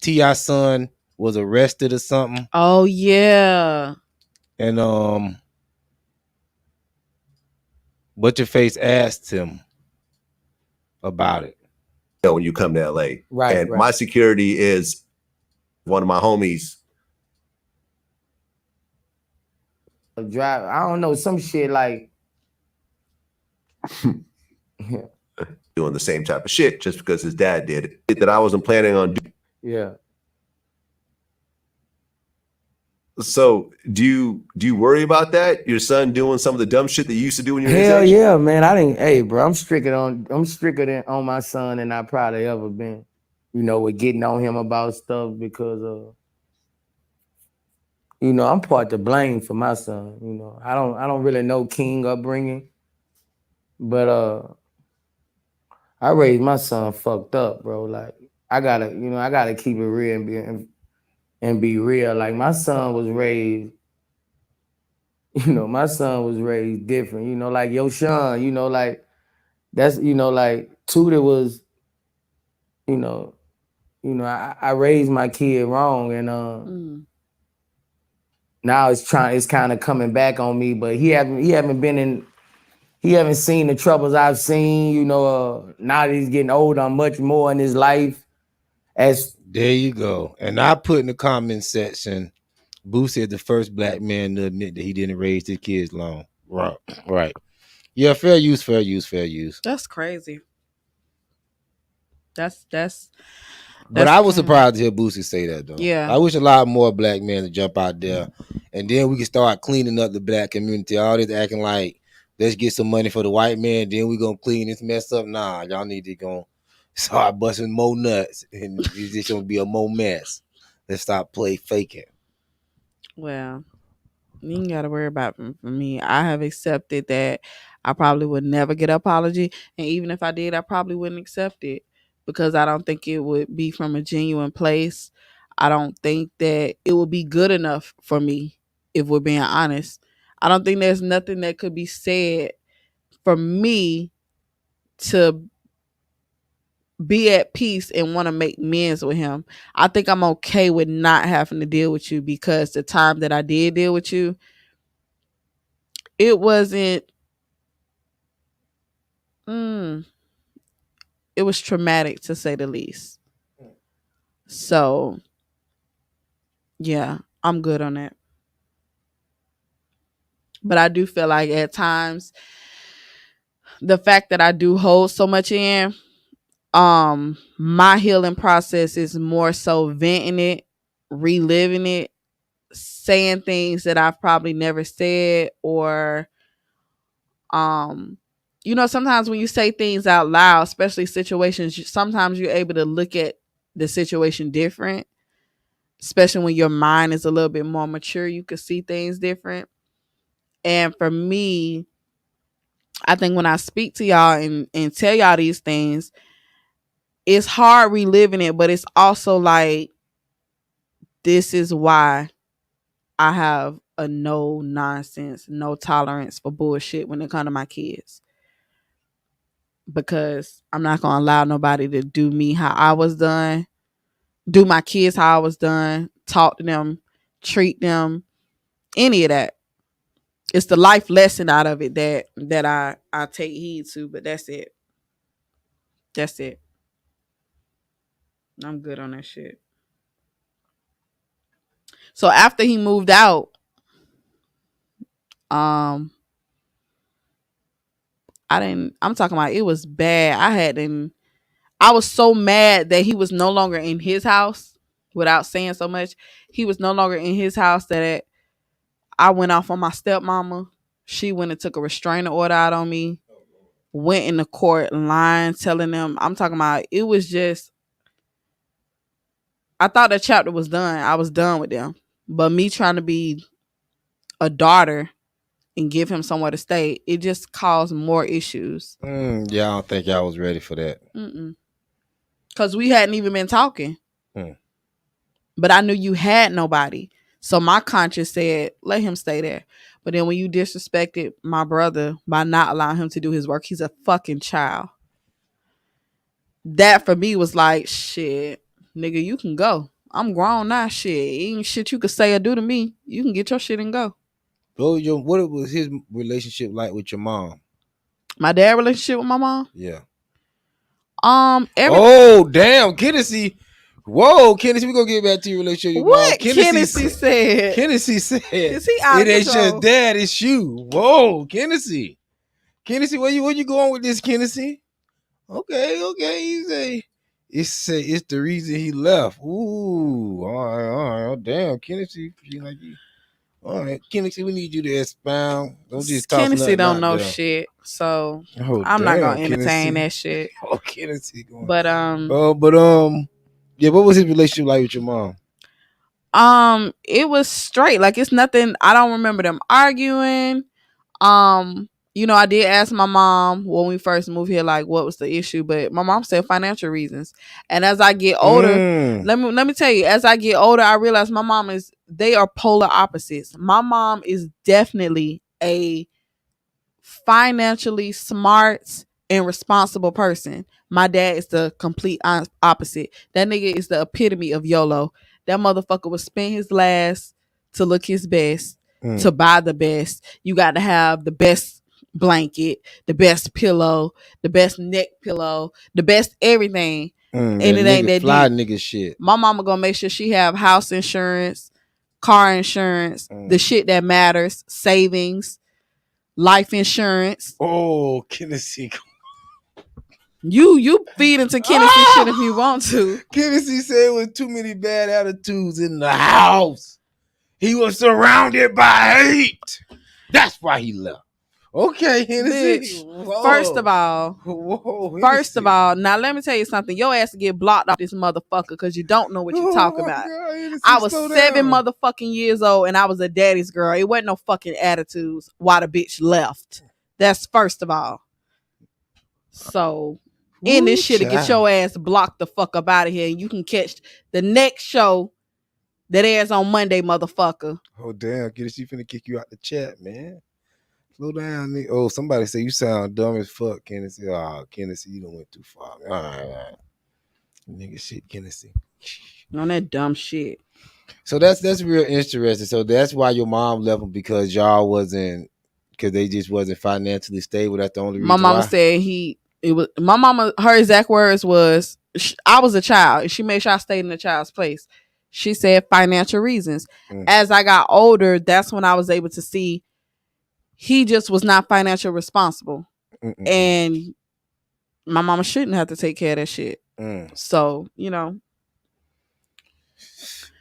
T.I.'s son was arrested or something. Oh yeah. And Butcherface asked him about it. When you come to LA. Right. And my security is one of my homies. Drive, I don't know, some shit like doing the same type of shit just because his dad did it that I wasn't planning on doing. Yeah. So do you worry about that? Your son doing some of the dumb shit that you used to do when you were hell his age? yeah, man. I didn't. Hey, bro, I'm stricter on my son than I probably ever been. You know, with getting on him about stuff because you know, I'm part to blame for my son. You know, I don't really know King upbringing, but I raised my son fucked up, bro. Like I gotta keep it real and be real. Like my son was raised. You know, my son was raised different. You know, like Yo Sean. You know, like that's like Tudor was. You know, I raised my kid wrong, and now it's kind of coming back on me. But he haven't seen the troubles I've seen. You know, now that he's getting older, I'm much more in his life. There you go. And I put in the comment section, Boosie is the first black man to admit that he didn't raise his kids long. Right. Yeah, fair use. That's crazy. But I was surprised to hear Boosie say that though. Yeah. I wish a lot more black men to jump out there, and then we can start cleaning up the black community. All this acting like let's get some money for the white man, then we gonna clean this mess up. Nah, y'all need to go start busting more nuts, and it's just gonna be a more mess. Let's stop faking. Well, you ain't gotta worry about it for me. I have accepted that I probably would never get an apology, and even if I did, I probably wouldn't accept it because I don't think it would be from a genuine place. I don't think that it would be good enough for me, if we're being honest. I don't think there's nothing that could be said for me to be at peace and want to make amends with him. I think I'm okay with not having to deal with you because the time that I did deal with you, it wasn't it was traumatic to say the least. So yeah, I'm good on that. But I do feel like at times the fact that I do hold so much in, my healing process is more so venting it, reliving it, saying things that I've probably never said, or you know, sometimes when you say things out loud, especially situations, sometimes you're able to look at the situation different, especially when your mind is a little bit more mature. You could see things different. And for me, I think when I speak to y'all and tell y'all these things, it's hard reliving it, but it's also like, this is why I have a no nonsense, no tolerance for bullshit when it comes to my kids. Because I'm not going to allow nobody to do me how I was done, do my kids how I was done, talk to them, treat them, any of that. It's the life lesson out of it that I take heed to, but that's it. That's it. I'm good on that shit. So after he moved out, I'm talking about, it was bad. I was so mad that he was no longer in his house, without saying so much. He was no longer in his house that I went off on my stepmama. She went and took a restraining order out on me. Went in the court lying, telling them, I'm talking about, it was just, I thought that chapter was done. I was done with them. But me trying to be a daughter and give him somewhere to stay, it just caused more issues. Yeah, I don't think I was ready for that. Because we hadn't even been talking. But I knew you had nobody. So my conscience said, let him stay there. But then when you disrespected my brother by not allowing him to do his work, he's a fucking child. That for me was like, shit, nigga, you can go. I'm grown now, shit. Ain't shit you could say or do to me. You can get your shit and go. What was his relationship like with your mom? My dad relationship with my mom? Yeah. Oh, damn, Kennedy. Whoa, Kennedy, we gonna get back to your relationship with your mom. What Kennedy said? Kennedy said, is he out it of ain't control? just dad, it's you. Whoa, Kennedy. Kennedy, where you going with this, Kennedy? Okay. It's the reason he left. Ooh, all right. Oh, damn, Kennedy, you like you. All right, Kennedy, we need you to expound. Don't just toss Kennedy nothing don't out know there. shit, so I'm not gonna entertain that shit. Oh, Kennedy going. But yeah, what was his relationship like with your mom? It was straight. Like, it's nothing. I don't remember them arguing. I did ask my mom when we first moved here, like, what was the issue, but my mom said financial reasons. And as I get older, let me tell you, as I get older, I realize they are polar opposites. My mom is definitely a financially smart and responsible person. My dad is the complete opposite. That nigga is the epitome of YOLO. That motherfucker would spend his last to look his best, to buy the best. You got to have the best blanket, the best pillow, the best neck pillow, the best everything. And it ain't that fly deep. Nigga shit. My mama gonna make sure she have house insurance, car insurance, the shit that matters, savings, life insurance. Oh, Kennedy. You feed into Kennedy shit if you want to. Kennedy said it was too many bad attitudes in the house. He was surrounded by hate. That's why he left. Okay, Hennessy. First of all, now let me tell you something. Your ass get blocked off this motherfucker because you don't know what you talk about. God, I was 7 motherfucking years old and I was a daddy's girl. It wasn't no fucking attitudes why the bitch left. That's first of all. So in this shit to get your ass blocked the fuck up out of here, and you can catch the next show that airs on Monday, motherfucker. Oh damn, she finna kick you out the chat, man. Slow down, nigga. Oh, somebody say you sound dumb as fuck, Kennedy. Oh, Kennedy, you done went too far. All right. Nigga shit, Kennedy. On that dumb shit. So that's real interesting. So that's why your mom left him, because y'all wasn't, because they just wasn't financially stable. That's the only reason. My mama said my mama, her exact words was, I was a child and she made sure I stayed in the child's place. She said financial reasons. As I got older, that's when I was able to see he just was not financially responsible. And my mama shouldn't have to take care of that shit. So,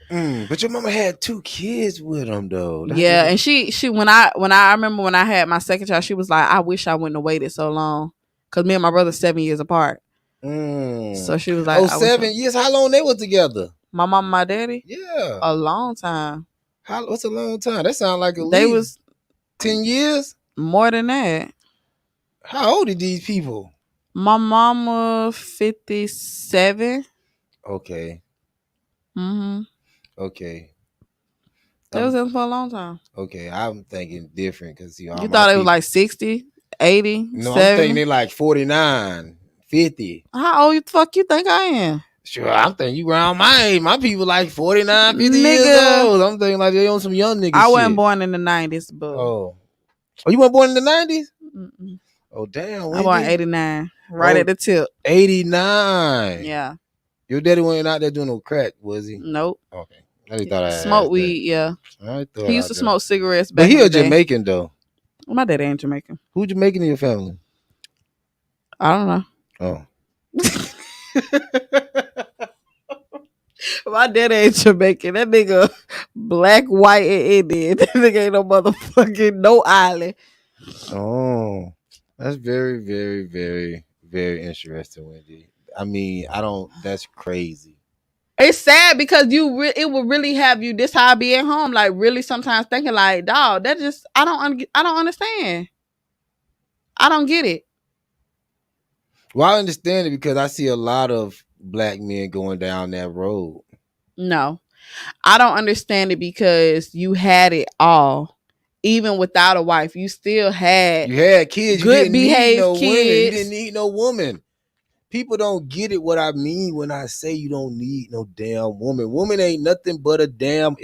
But your mama had 2 kids with him though. Yeah, and she when I remember when I had my second child, she was like, I wish I wouldn't have waited so long. Cause me and my brother 7 years apart. So she was like, 7 years? How long they were together? My mom and my daddy? Yeah. A long time. What's a long time? That sounds like they was 10 years? More than that. How old are these people? My mama 57. Okay. Okay. They was in for a long time. Okay, I'm thinking different because you thought it was like 60, 80, no, 70? I'm thinking they like 49, 50. How old the fuck you think I am? Sure, I'm thinking you around my age. My people like 49, 50 years old. I'm thinking like they on some young niggas. I wasn't born in the 90s, but oh, you weren't born in the 90s? Mm-mm. Oh damn, I born 89, right at the tip. 89. Yeah. Your daddy wasn't out there doing no crack, was he? Nope. Okay. I just thought I Smoke asked weed, yeah. that. I thought He used out to there. smoke cigarettes But back he in a the day. Jamaican though. My dad ain't Jamaican. Who Jamaican in your family? I don't know. Oh. My dad ain't Jamaican. That nigga black, white, and Indian. That nigga ain't no motherfucking no island. Oh. That's very, very, very, very interesting, Wendy. I mean, that's crazy. It's sad because it will really have you. This how I be at home, like really sometimes thinking like, dog, that just I don't understand. I don't get it. Well, I understand it because I see a lot of black men going down that road. No, I don't understand it because you had it all, even without a wife. You still had You had kids. You good didn't need behaved no women. You didn't kids. need no woman. People don't get it what I mean when I say you don't need no damn woman. Woman ain't nothing but a damn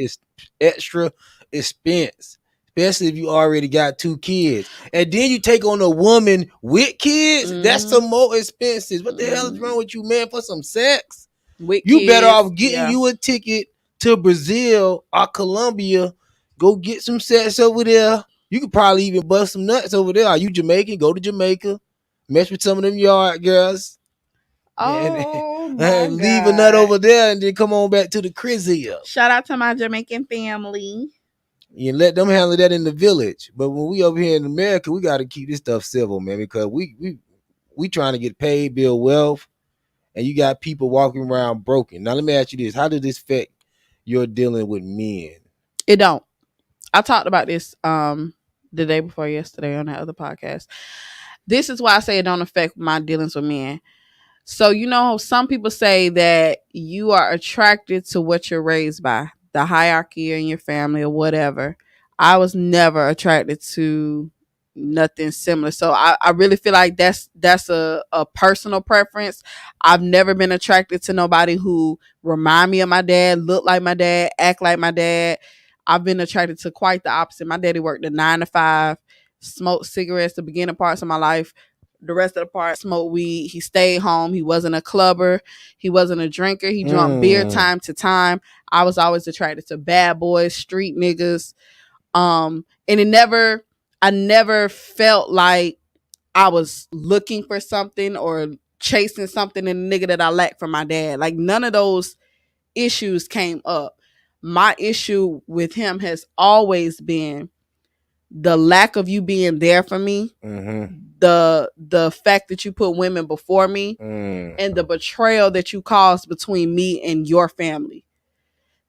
extra expense. Especially if you already got 2 kids. And then you take on a woman with kids, that's some more expenses. What the hell is wrong with you, man? For some sex? With You better kids, off getting yeah. you a ticket to Brazil or Colombia. Go get some sex over there. You could probably even bust some nuts over there. Are you Jamaican? Go to Jamaica. Mess with some of them yard girls. Oh And my leave a nut God. over there and then come on back to the crizzy. Shout out to my Jamaican family. You let them handle that in the village. But when we over here in America, we got to keep this stuff civil, man, because we trying to get paid, build wealth, and you got people walking around broken. Now let me ask you this: how does this affect your dealing with men? It don't. I talked about this the day before yesterday on that other podcast. This is why I say it don't affect my dealings with men. So, you know, some people say that you are attracted to what you're raised by, the hierarchy in your family or whatever. I was never attracted to nothing similar. So I really feel like that's a personal preference. I've never been attracted to nobody who remind me of my dad, look like my dad, act like my dad. I've been attracted to quite the opposite. My daddy worked a 9 to 5, smoked cigarettes the beginning parts of my life. The rest of the part, smoked weed. He stayed home. He wasn't a clubber. He wasn't a drinker. He drank beer time to time. I was always attracted to bad boys, street niggas. And I never felt like I was looking for something or chasing something in the nigga that I lacked from my dad. Like none of those issues came up. My issue with him has always been the lack of you being there for me, the fact that you put women before me, and the betrayal that you caused between me and your family.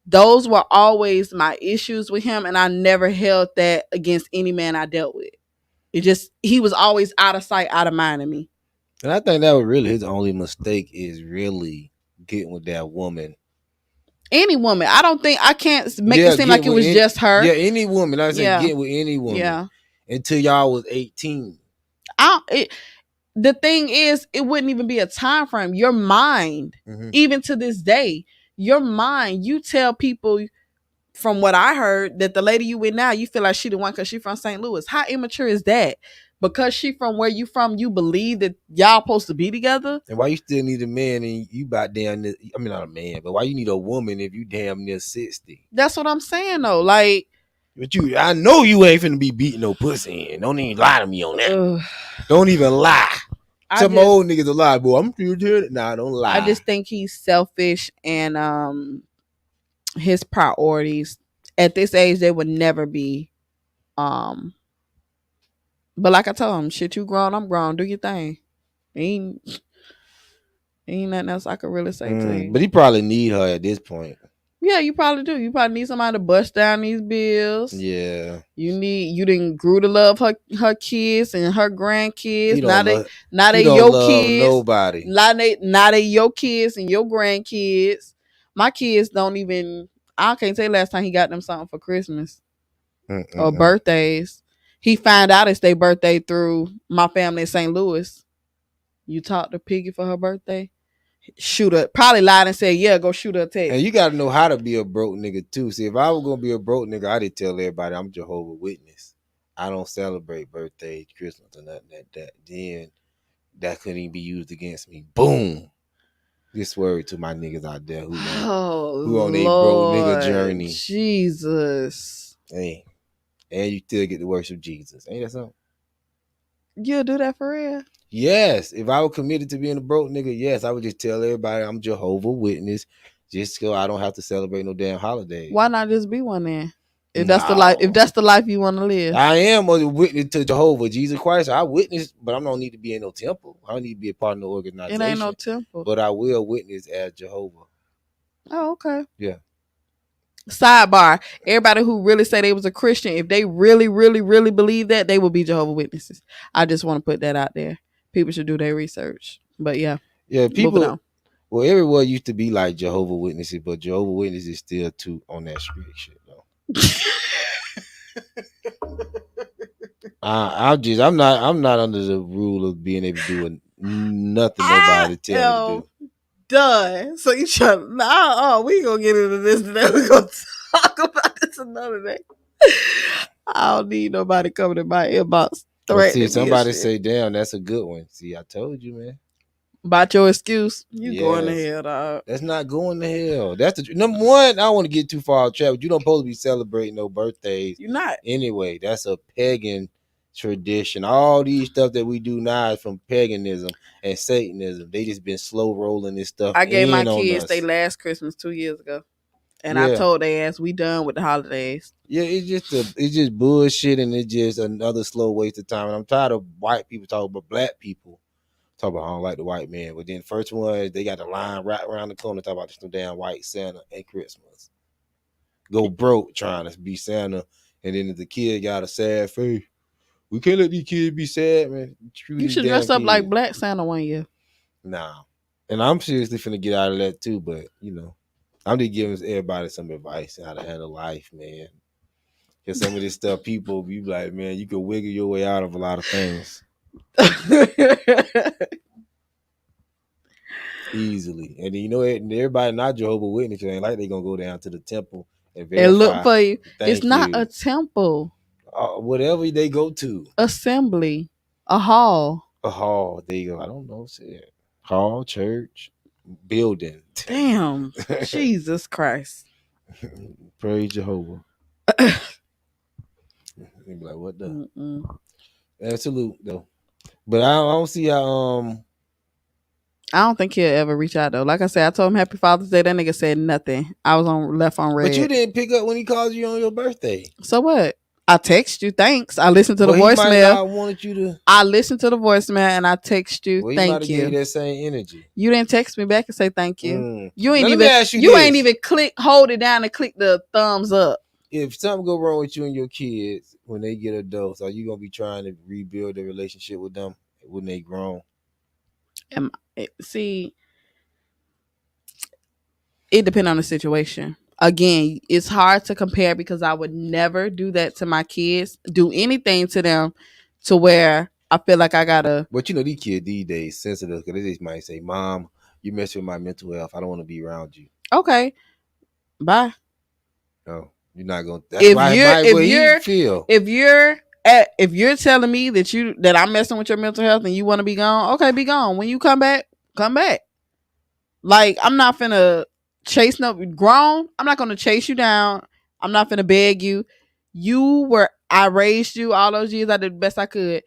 Those were always my issues with him, and I never held that against any man I dealt with. He was always out of sight, out of mind of me. And I think that was really his only mistake is really getting with that woman. Any woman. I can't make it seem like it was just her. Yeah, any woman. I said get with any woman. Yeah. Until y'all was 18. The thing is, it wouldn't even be a time frame. Your mind, even to this day, your mind, you tell people, from what I heard, that the lady you with now, you feel like she the one because she from St. Louis. How immature is that? Because she from where you from, you believe that y'all supposed to be together? And why you still need a man and you about damn near, I mean not a man, but why you need a woman if you damn near 60? That's what I'm saying though. Like, but I know you ain't finna be beating no pussy in. Don't even lie to me on that. Don't even lie. Some old niggas a lie, boy. I'm still doing it. Nah, don't lie. I just think he's selfish and his priorities at this age, they would never be. But like I told him, shit, you grown, I'm grown. Do your thing. Ain't nothing else I could really say to you. But he probably need her at this point. Yeah, you probably do. You probably need somebody to bust down these bills. Yeah. You didn't grew to love her kids and her grandkids. Now they don't your love kids. Nobody. Now they your kids and your grandkids. My kids don't even. I can't tell you last time he got them something for Christmas or birthdays. He found out it's their birthday through my family in St. Louis. You talked to Piggy for her birthday? Shoot her. Probably lied and said, yeah, go shoot her a text. And you got to know how to be a broke nigga too. See, if I was going to be a broke nigga, I'd tell everybody I'm Jehovah's Witness. I don't celebrate birthdays, Christmas, or nothing like that. Then that couldn't even be used against me. Boom. This word to my niggas out there who Oh, on a broke nigga Lord journey. Jesus. Hey, and you still get to worship Jesus. Ain't that something? You'll do that for real? Yes. If I were committed to being a broke nigga, yes, I would just tell everybody I'm Jehovah Witness, just so I don't have to celebrate no damn holiday. Why not just be one then? If that's the life, if that's the life you want to live. I am a witness to Jehovah, Jesus Christ. I witness, but I don't need to be in no temple. I don't need to be a part of no organization. It ain't no temple. But I will witness as Jehovah. Oh, okay. Yeah. Sidebar: everybody who really say they was a Christian, if they really, really, really believe that, they will be Jehovah's Witnesses. I just want to put that out there. People should do their research. But yeah, people. Well, everyone used to be like Jehovah's Witnesses, but Jehovah's Witnesses is still too on that strict shit though. I'm not under the rule of being able to do nothing nobody tell me to do. Done. So you trying? We ain't gonna get into this today. We gonna talk about this another day. I don't need nobody coming in my inbox. See, somebody say, "Damn, that's a good one." See, I told you, man. About your excuse, you going to hell, dog. That's not going to hell. That's the number one. I don't want to get too far off track, but you don't supposed to be celebrating no birthdays. You're not. Anyway, that's a pagan tradition. All these stuff that we do now is from paganism and Satanism. They just been slow rolling this stuff. I gave my kids their last Christmas 2 years ago, and I told they ass we done with the holidays. Yeah, it's just bullshit, and it's just another slow waste of time. And I'm tired of white people talking about black people. Talk about I don't like the white man, but then the first one they got the line right around the corner. Talk about this no damn white Santa and Christmas. Go broke trying to be Santa, and then if the kid got a sad face, we can't let these kids be sad, man. You should dress up like Black Santa one year. Nah, and I'm seriously finna get out of that too. But I'm just giving everybody some advice on how to handle life, man. Because some of this stuff, people be like, man, you can wiggle your way out of a lot of things. Easily. And then, everybody not Jehovah's Witness ain't like they gonna go down to the temple and verify. And look for you. It's not a temple. Whatever they go to. Assembly. A hall. A hall. There you go. I don't know. Hall, church, building. Damn. Jesus Christ. Praise Jehovah. They be like, what the? Absolute though. But I don't see how I don't think he'll ever reach out though. Like I said, I told him Happy Father's Day. That nigga said nothing. I was left on red. But you didn't pick up when he called you on your birthday. So what? I text you, thanks. I listened to the voicemail. I wanted you to. I listened to the voicemail and I text you, thank you. Gave that same energy. You didn't text me back and say thank you. You ain't even hold it down and click the thumbs up. If something go wrong with you and your kids when they get adults, are you gonna be trying to rebuild the relationship with them when they grown? See, it depends on the situation. Again, it's hard to compare because I would never do that to my kids, do anything to them to where I feel like I gotta. But these kids these days sensitive because they just might say, "Mom, you mess with my mental health. I don't want to be around you." Okay, bye. No, you're not gonna. That's if you're telling me that I'm messing with your mental health and you want to be gone, okay, be gone. When you come back, come back. Like, I'm not finna chase grown. I'm not gonna chase you down. I'm not finna beg you. I raised you all those years. I did the best I could.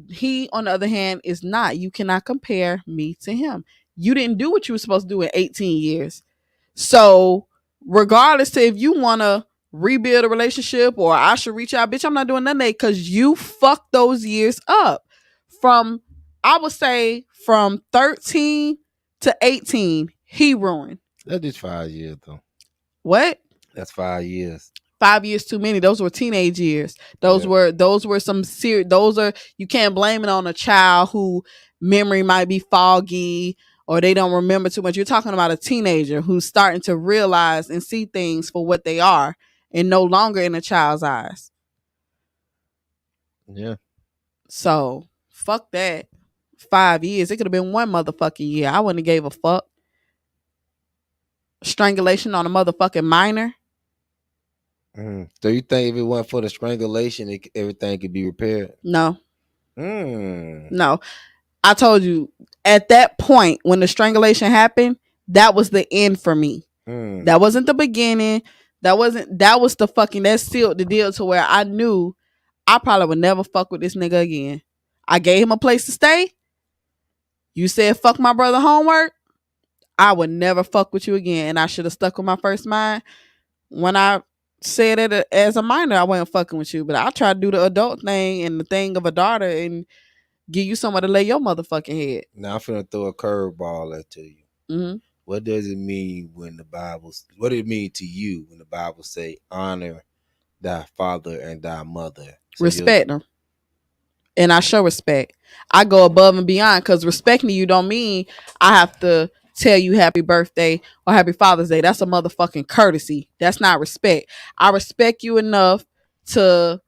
He, on the other hand, is not. You cannot compare me to him. You didn't do what you were supposed to do in 18 years. So, regardless to if you want to rebuild a relationship or I should reach out, bitch, I'm not doing none of that because you fucked those years up. I would say from 13 to 18, he ruined. That is 5 years though. What? That's 5 years. 5 years too many. Those were teenage years. Those were some serious. You can't blame it on a child who memory might be foggy or they don't remember too much. You're talking about a teenager who's starting to realize and see things for what they are and no longer in a child's eyes. Yeah. So fuck that. 5 years. It could have been one motherfucking year. I wouldn't have gave a fuck. Strangulation on a motherfucking minor. So you think if it wasn't for the strangulation, everything could be repaired? No. No. I told you, at that point when the strangulation happened, that was the end for me. That wasn't the beginning. That was the fucking, that sealed the deal to where I knew I probably would never fuck with this nigga again. I gave him a place to stay. You said fuck my brother homework. I would never fuck with you again. And I should have stuck with my first mind. When I said it as a minor, I wasn't fucking with you. But I tried to do the adult thing and the thing of a daughter and give you somewhere to lay your motherfucking head. Now I'm finna throw a curveball at to you. Mm-hmm. What does it mean when the Bible? What does it mean to you when the Bible say honor thy father and thy mother? So respect them. And I show respect. I go above and beyond, because respecting you don't mean I have to tell you happy birthday or happy Father's Day. That's a motherfucking courtesy. That's not respect. I respect you enough to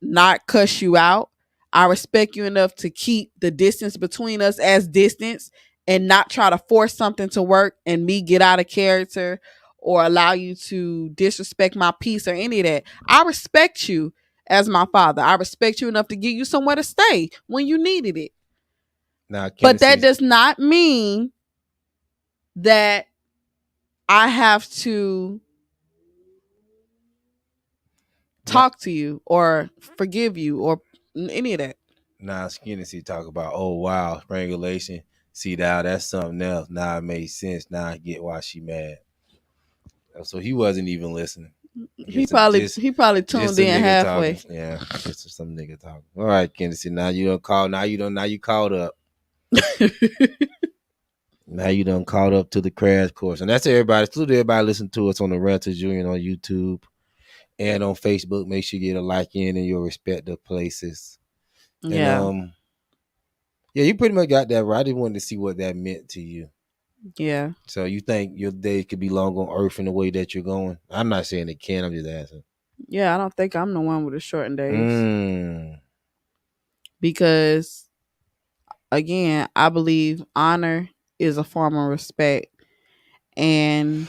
not cuss you out. I respect you enough to keep the distance between us as distance and not try to force something to work and me get out of character or allow you to disrespect my peace or any of that. I respect you as my father. I respect you enough to give you somewhere to stay when you needed it. now, But that does not mean that I have to talk to you or forgive you or any of that. Now Hennessy talk about, oh wow, strangulation. See now that's something else. Now it made sense. Now I get why she mad. So he wasn't even listening. He probably tuned in halfway. Talking. Yeah, just some nigga talking. All right, Kennedy. Now you don't call. Now you caught up. Now you done caught up to the crash course, and that's everybody. Salute everybody listen to us on the Renters Union on YouTube and on Facebook. Make sure you get a like in your respective places. Yeah. And, yeah, you pretty much got that right. I just wanted to see what that meant to you. Yeah. So you think your day could be long on Earth in the way that you're going? I'm not saying it can. I'm just asking. Yeah, I don't think I'm the one with the shortened days. Mm. Because, again, I believe honor is a form of respect. And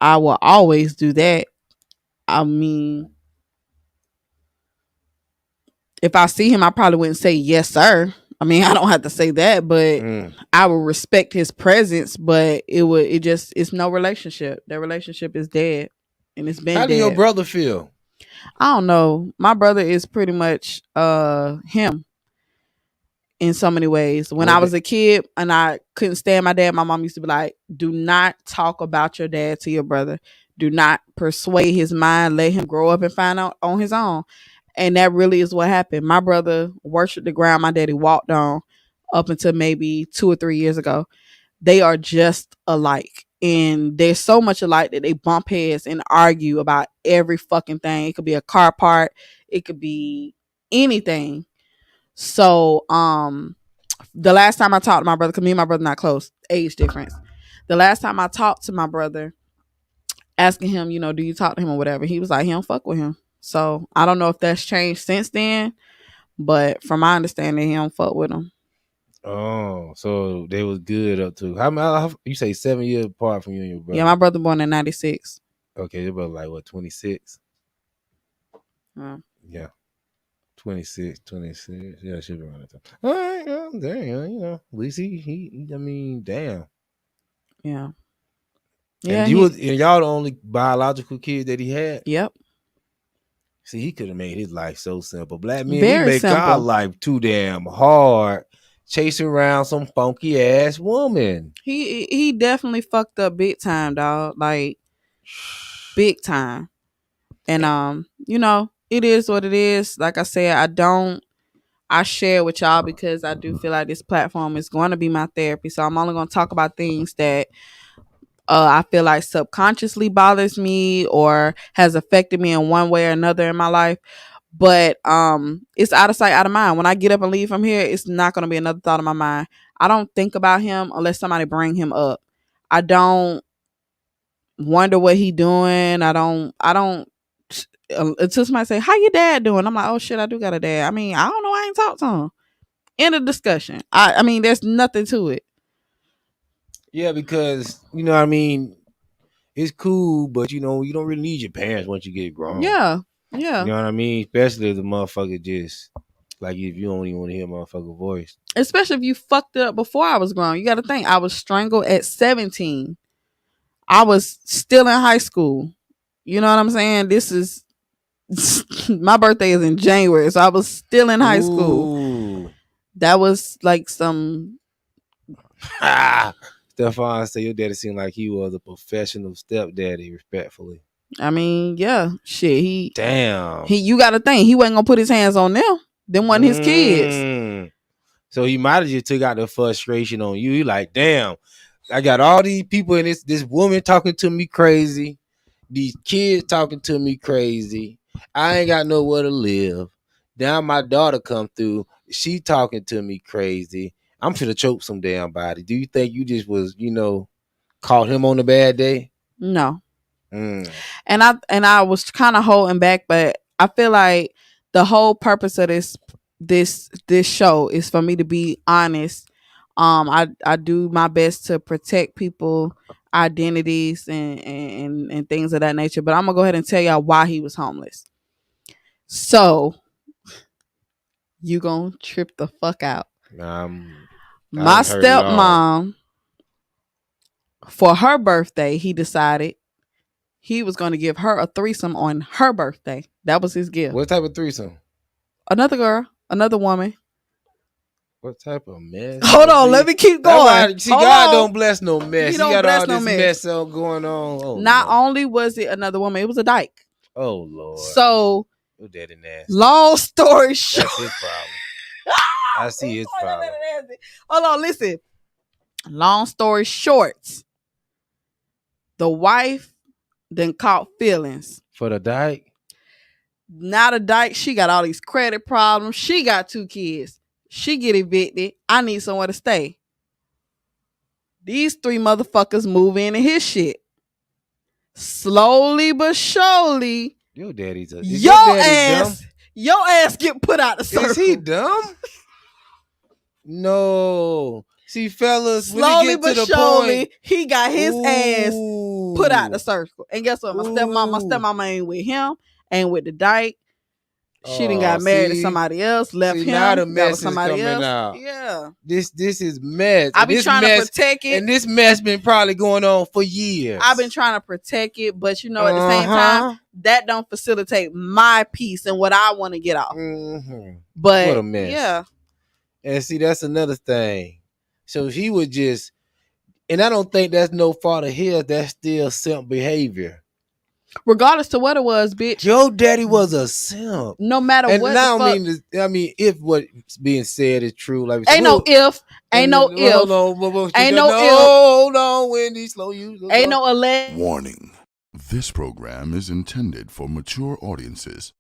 I will always do that. I mean, if I see him, I probably wouldn't say yes, sir. I mean, I don't have to say that, but I would respect his presence. But it's no relationship. That relationship is dead, and it's been dead. How do your brother feel? I don't know. My brother is pretty much him in so many ways. When I was a kid and I couldn't stand my dad, my mom used to be like, do not talk about your dad to your brother. Do not persuade his mind. Let him grow up and find out on his own. And that really is what happened. My brother worshiped the ground my daddy walked on up until maybe 2 or 3 years ago. They are just alike. And they're so much alike that they bump heads and argue about every fucking thing. It could be a car part. It could be anything. So, the last time I talked to my brother, because me and my brother not close, age difference. The last time I talked to my brother, asking him, do you talk to him or whatever, he was like, he don't fuck with him. So I don't know if that's changed since then, but from my understanding, he don't fuck with him. Oh, so they was good up to how you say 7 years apart from you and your brother? Yeah, my brother born in 96. Okay, they were like what, 26? Yeah. 26. Yeah, should be around that time. All right, well, damn, at least he I mean, damn. Yeah. Yeah. And y'all the only biological kid that he had? Yep. See, he could have made his life so simple. Black men, Very we make simple. our life too damn hard, chasing around some funky ass woman. He definitely fucked up big time, dog. Like big time. And it is what it is. Like I said, I share with y'all because I do feel like this platform is going to be my therapy. So I'm only going to talk about things that I feel like subconsciously bothers me or has affected me in one way or another in my life. But it's out of sight, out of mind. When I get up and leave from here, it's not going to be another thought in my mind. I don't think about him unless somebody bring him up. I don't wonder what he doing. I don't until somebody say, how your dad doing? I'm like, oh shit, I do got a dad. I mean, I don't know. I ain't talked to him. End of discussion. I mean, there's nothing to it. Yeah, because what I mean, it's cool, but you don't really need your parents once you get grown. Yeah. You know what I mean? Especially if the motherfucker just Like if you don't even want to hear motherfucker voice. Especially if you fucked it up before I was grown. You got to think, I was strangled at 17. I was still in high school. You know what I'm saying? This is my birthday is in January, so I was still in high school. Ooh. That was like some. Stefan said your daddy seemed like he was a professional stepdaddy, respectfully. I mean, yeah, shit. Damn. You got to think he wasn't gonna put his hands on them. Them wasn't his kids. So he might have just took out the frustration on you. He like, damn, I got all these people and this woman talking to me crazy. These kids talking to me crazy. I ain't got nowhere to live. Now my daughter come through. She talking to me crazy. I'm finna choke some damn body. Do you think you just was, caught him on a bad day? No. And I was kind of holding back, but I feel like the whole purpose of this show is for me to be honest. I do my best to protect people identities and things of that nature, but I'm gonna go ahead and tell y'all why he was homeless. So you gonna trip the fuck out. My stepmom, for her birthday, he decided he was going to give her a threesome on her birthday. That was his gift. What type of threesome? Another girl, another woman. What type of mess? Hold on, let me keep going. God don't bless no mess. He don't got bless all no this mess going on. Oh, Not only was it another woman, it was a dyke. Oh Lord. So, your daddy nasty. Long story short, that's his problem. I see his problem. Hold on, listen. Long story short, the wife then caught feelings for the dyke. Now the dyke, she got all these credit problems. She got 2 kids. She get evicted. I need somewhere to stay. These 3 motherfuckers move into his shit. Slowly but surely. Your daddy's a your ass. Dumb? Your ass get put out the circle. Is he dumb? No. See, fellas, slowly when but to the surely, point, he got his ass put out the circle. And guess what? My stepmama ain't with him, ain't with the dyke. She done got married to somebody else, left him. Now the mess is somebody coming else. out. Yeah. This is mess. I've been trying to protect it. And this mess been probably going on for years. I've been trying to protect it, but at the same time, that don't facilitate my peace and what I want to get off. But what a mess. Yeah. And see, that's another thing. So he would just, and I don't think that's no fault of his. That's still simp behavior. Regardless to what it was, bitch. Your daddy was a simp. No matter and what. And I mean, if what's being said is true, like ain't no if, ain't no if, ain't no if. Hold on, Wendy, slow you. Ain't no alleged. Warning: this program is intended for mature audiences.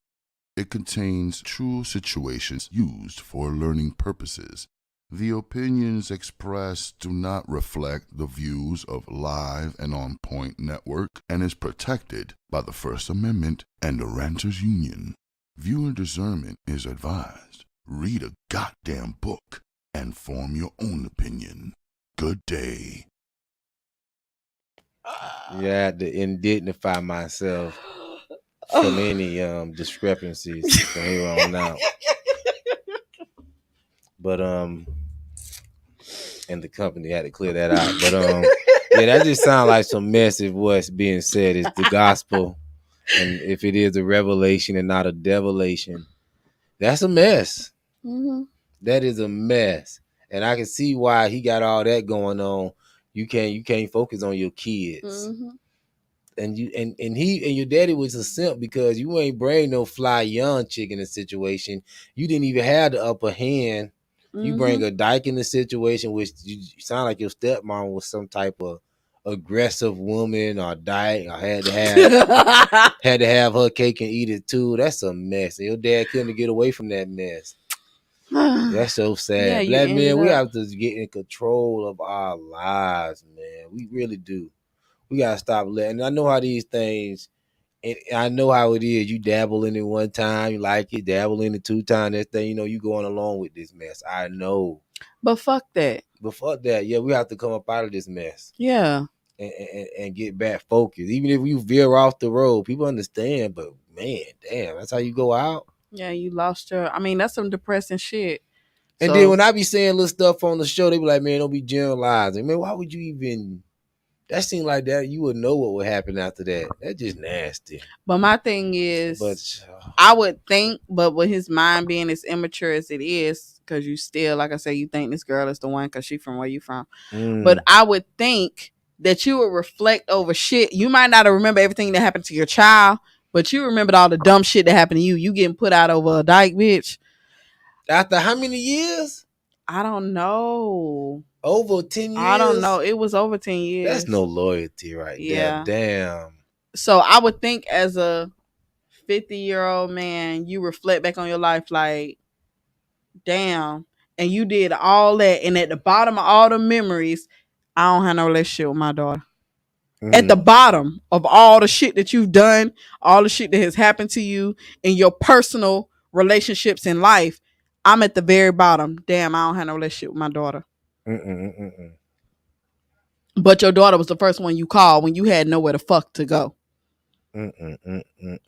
It contains true situations used for learning purposes. The opinions expressed do not reflect the views of Live and On Point Network and is protected by the First Amendment and the Ranters Union. Viewer discernment is advised. Read a goddamn book and form your own opinion. Good day. Yeah, I had to indignify myself from any discrepancies from here on out. But and the company had to clear that out. But yeah, that just sounds like some mess if what's being said is the gospel. And if it is a revelation and not a devilation, that's a mess. Mm-hmm. That is a mess. And I can see why he got all that going on. You can't focus on your kids. Mm-hmm. And you and your daddy was a simp because you ain't bring no fly young chick in the situation. You didn't even have the upper hand. You bring a dyke in the situation, which you sound like your stepmom was some type of aggressive woman or dyke, or had to have her cake and eat it too. That's a mess. And your dad couldn't get away from that mess. That's so sad. Yeah, Black men, we have to get in control of our lives, man. We really do. We gotta stop letting. I know how these things. And I know how it is. You dabble in it one time, you like it. Dabble in it 2 times. That thing, you going along with this mess. I know. But fuck that. Yeah, we have to come up out of this mess. Yeah. And get back focused. Even if you veer off the road, people understand. But man, damn, that's how you go out. Yeah, you lost your. I mean, that's some depressing shit. And then when I be saying little stuff on the show, they be like, man, don't be generalizing. Man, why would you even? That seemed like that you would know what would happen after that. That's just nasty. But my thing is, But I would think, but with his mind being as immature as it is, because you still, like I said, you think this girl is the one because she from where you from. But I would think that you would reflect over shit. You might not remember everything that happened to your child, but you remembered all the dumb shit that happened to you. You getting put out over a dyke, bitch. After how many years? I don't know. Over 10 years? I don't know. It was over 10 years. That's no loyalty right there. Damn. So I would think as a 50-year-old man, you reflect back on your life like, damn, and you did all that. And at the bottom of all the memories, I don't have no relationship with my daughter. At the bottom of all the shit that you've done, all the shit that has happened to you in your personal relationships in life, I'm at the very bottom. Damn, I don't have no relationship with my daughter. But your daughter was the first one you called when you had nowhere the fuck to go.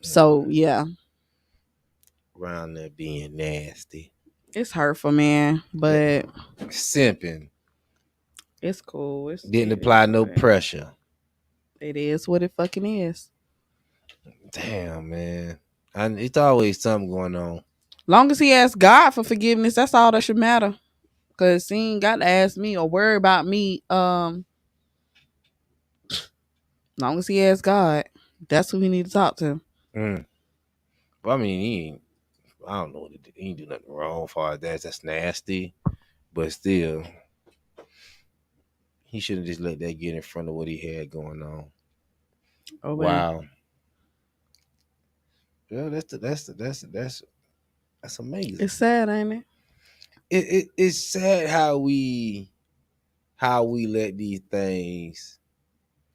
So, yeah. Around there being nasty. It's hurtful, man. But simping. It's cool. Didn't apply no pressure. It is what it fucking is. Damn, man. It's always something going on. Long as he asks God for forgiveness, that's all that should matter. Cause he ain't got to ask me or worry about me. Long as he asks God, that's who he need to talk to. Well, I mean, I don't know. He ain't do nothing wrong as far as that. That's nasty. But still, he shouldn't just let that get in front of what he had going on. Oh, wow. Yeah, that's amazing. It's sad, ain't it? It's sad how we let these things.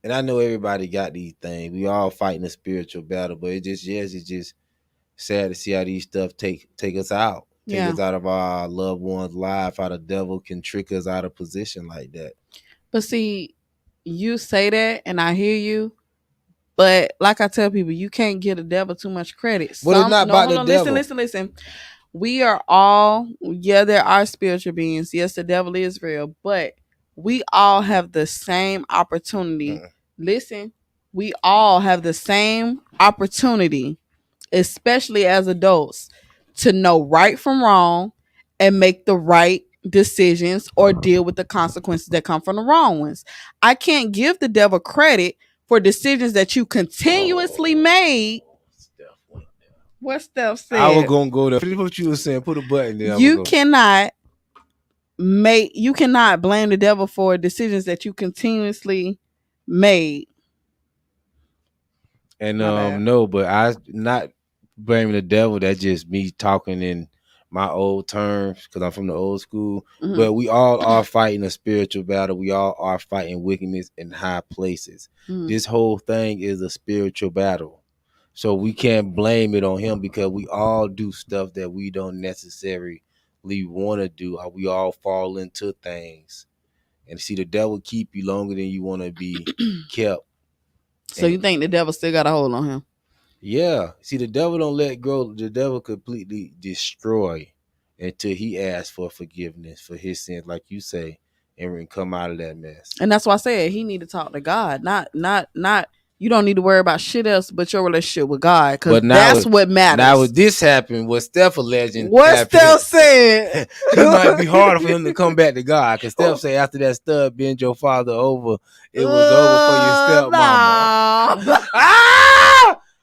And I know everybody got these things. We all fighting a spiritual battle, but it's just sad to see how these stuff take us out. Take us out of our loved ones' life, how the devil can trick us out of position like that. But see, you say that and I hear you, but like I tell people, you can't give the devil too much credit. But it's not about the devil. Listen. We are all, there are spiritual beings. Yes, the devil is real, but we all have the same opportunity. Listen, we all have the same opportunity, especially as adults, to know right from wrong and make the right decisions or deal with the consequences that come from the wrong ones. I can't give the devil credit for decisions that you continuously made. What Steph said? I was gonna go there. Finish what you were saying. Put a button there. You cannot blame the devil for decisions that you continuously made. And no, but I not blaming the devil. That's just me talking in my old terms because I'm from the old school. Mm-hmm. But we all are fighting a spiritual battle. We all are fighting wickedness in high places. Mm-hmm. This whole thing is a spiritual battle. So we can't blame it on him because we all do stuff that we don't necessarily want to do. We all fall into things. And see, the devil keep you longer than you want to be kept. So you think the devil still got a hold on him? Yeah. See, the devil don't let go. The devil completely destroy until he asks for forgiveness for his sins, like you say, and come out of that mess. And that's why I said he need to talk to God. Not. You don't need to worry about shit else but your relationship with God, because that's what matters. Now, what this happened, what Steph alleged, what Steph said, it might be harder for him to come back to God. Because Steph said after that stud bent your father over, it was over for your stepmama. Nah.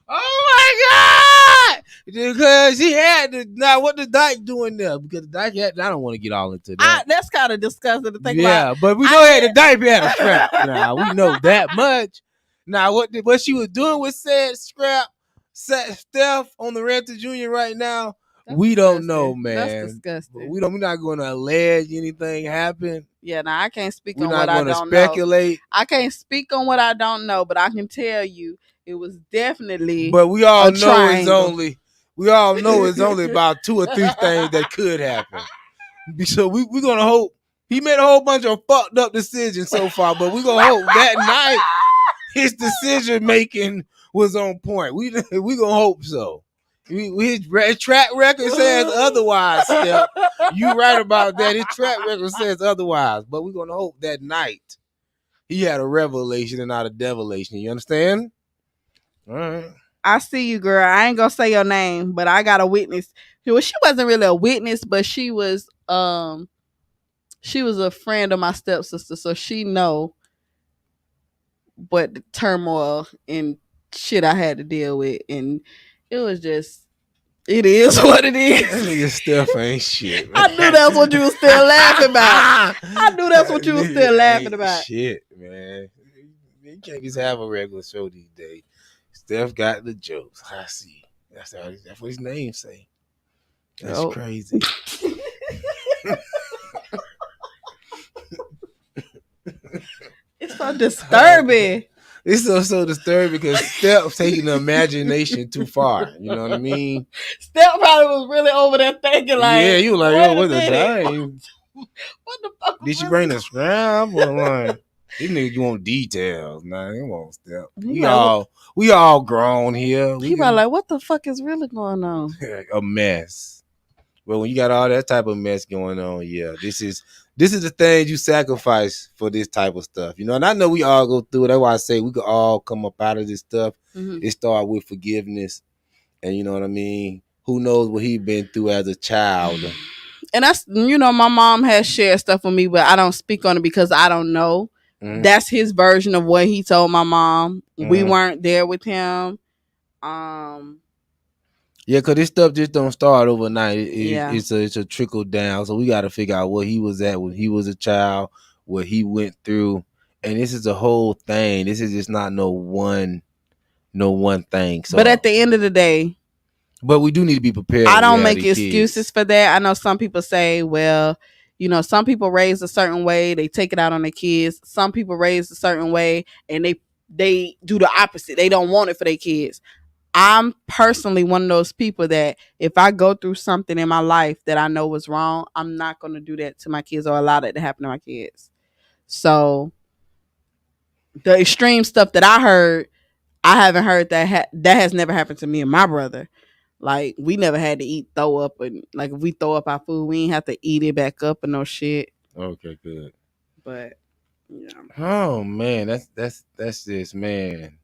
Oh my God! Because he had to. Now, what the dyke doing there? Because the dyke had. I don't want to get all into that. That's kind of disgusting to think about. Yeah, but we know the dyke had a strap. Now we know that much. Now, what she was doing with said scrap, Steph on the Renter Junior right now, we don't know, man. That's disgusting. We're not going to allege anything happened. Yeah, now I can't speak on what I don't know. We're not going to speculate. I can't speak on what I don't know, but I can tell you it was definitely. But we all know it's only. We all know it's only about 2 or 3 things that could happen. So we're gonna hope he made a whole bunch of fucked up decisions so far, but we're gonna hope that night. His decision making was on point. We gonna hope so. His track record says otherwise, Steph. You right about that. His track record says otherwise. But we're gonna hope that night he had a revelation and not a devilation. You understand? All right. I see you, girl. I ain't gonna say your name, but I got a witness. Well, she wasn't really a witness, but she was a friend of my stepsister, so she know what the turmoil and shit I had to deal with, and it was just, it is what it That is. nigga Steph ain't shit, man. I knew that's what you was still laughing about. I knew that's what you was still laughing Ain't about. Shit, man. You can't just have a regular show these days. Steph got the jokes. I see. That's what his name say. That's Oh. crazy. It's so disturbing. It's so disturbing because Steph taking the imagination too far. You know what I mean? Steph probably was really over there thinking like, yeah, you like, wait yo, a what the minute. time? What the fuck? Did she bring the scrap? Or like, these niggas, you want details, man. Come on, Steph. We all grown here. He probably like, what the fuck is really going on? A mess. But when you got all that type of mess going on, yeah, this is the things you sacrifice for this type of stuff, you know. And I know we all go through it. That's why I say we could all come up out of this stuff. Mm-hmm. It start with forgiveness, and you know what I mean. Who knows what he been through as a child? And that's, you know, my mom has shared stuff with me, but I don't speak on it because I don't know. Mm-hmm. That's his version of what he told my mom. Mm-hmm. We weren't there with him. Yeah, because this stuff just don't start overnight. It's a trickle down. So we got to figure out where he was at when he was a child, what he went through, and this is a whole thing. This is just not no one thing. So, but at the end of the day, but we do need to be prepared. I don't make excuses for that. I know some people say, well, you know, some people raise a certain way, they take it out on their kids. Some people raise a certain way and they do the opposite. They don't want it for their kids. I'm personally one of those people that if I go through something in my life that I know was wrong, I'm not going to do that to my kids or allow that to happen to my kids. So the extreme stuff that I heard, I haven't heard that has never happened to me and my brother. Like, we never had to throw up, and like if we throw up our food, we ain't have to eat it back up and no shit. Okay, good. But yeah. Oh man, that's just, man.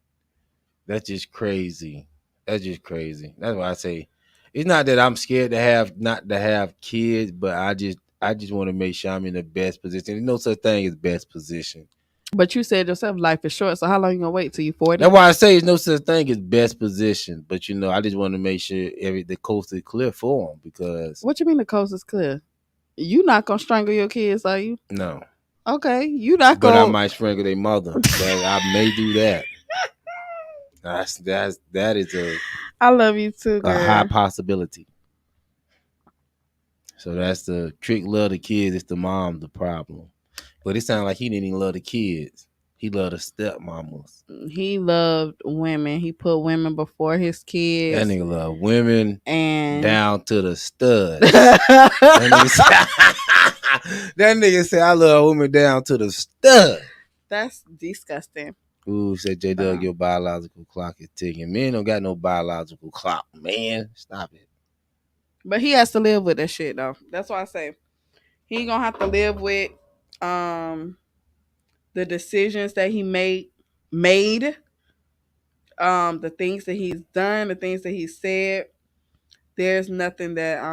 That's just crazy. That's just crazy. That's why I say it's not that I'm scared not to have kids, but I just want to make sure I'm in the best position. There's no such thing as best position. But you said yourself life is short, so how long you gonna wait till you 40? That's why I say there's no such thing as best position. But you know, I just want to make sure the coast is clear for them, because what you mean the coast is clear? You not gonna strangle your kids, are you? No. Okay, you not gonna. But I might strangle their mother. I may do that. That is I love you too, girl. A high possibility. So that's the trick. Love the kids. It's the mom the problem. But it sounds like he didn't even love the kids. He loved the stepmamas. He loved women. He put women before his kids. That nigga loved women and down to the studs. That nigga said, I love women down to the stud. That's disgusting. Ooh, said J Doug, your biological clock is ticking. Men don't got no biological clock, man. Stop it. But he has to live with that shit, though. That's why I say he gonna have to live with the decisions that he made, the things that he's done, the things that he said. There's nothing that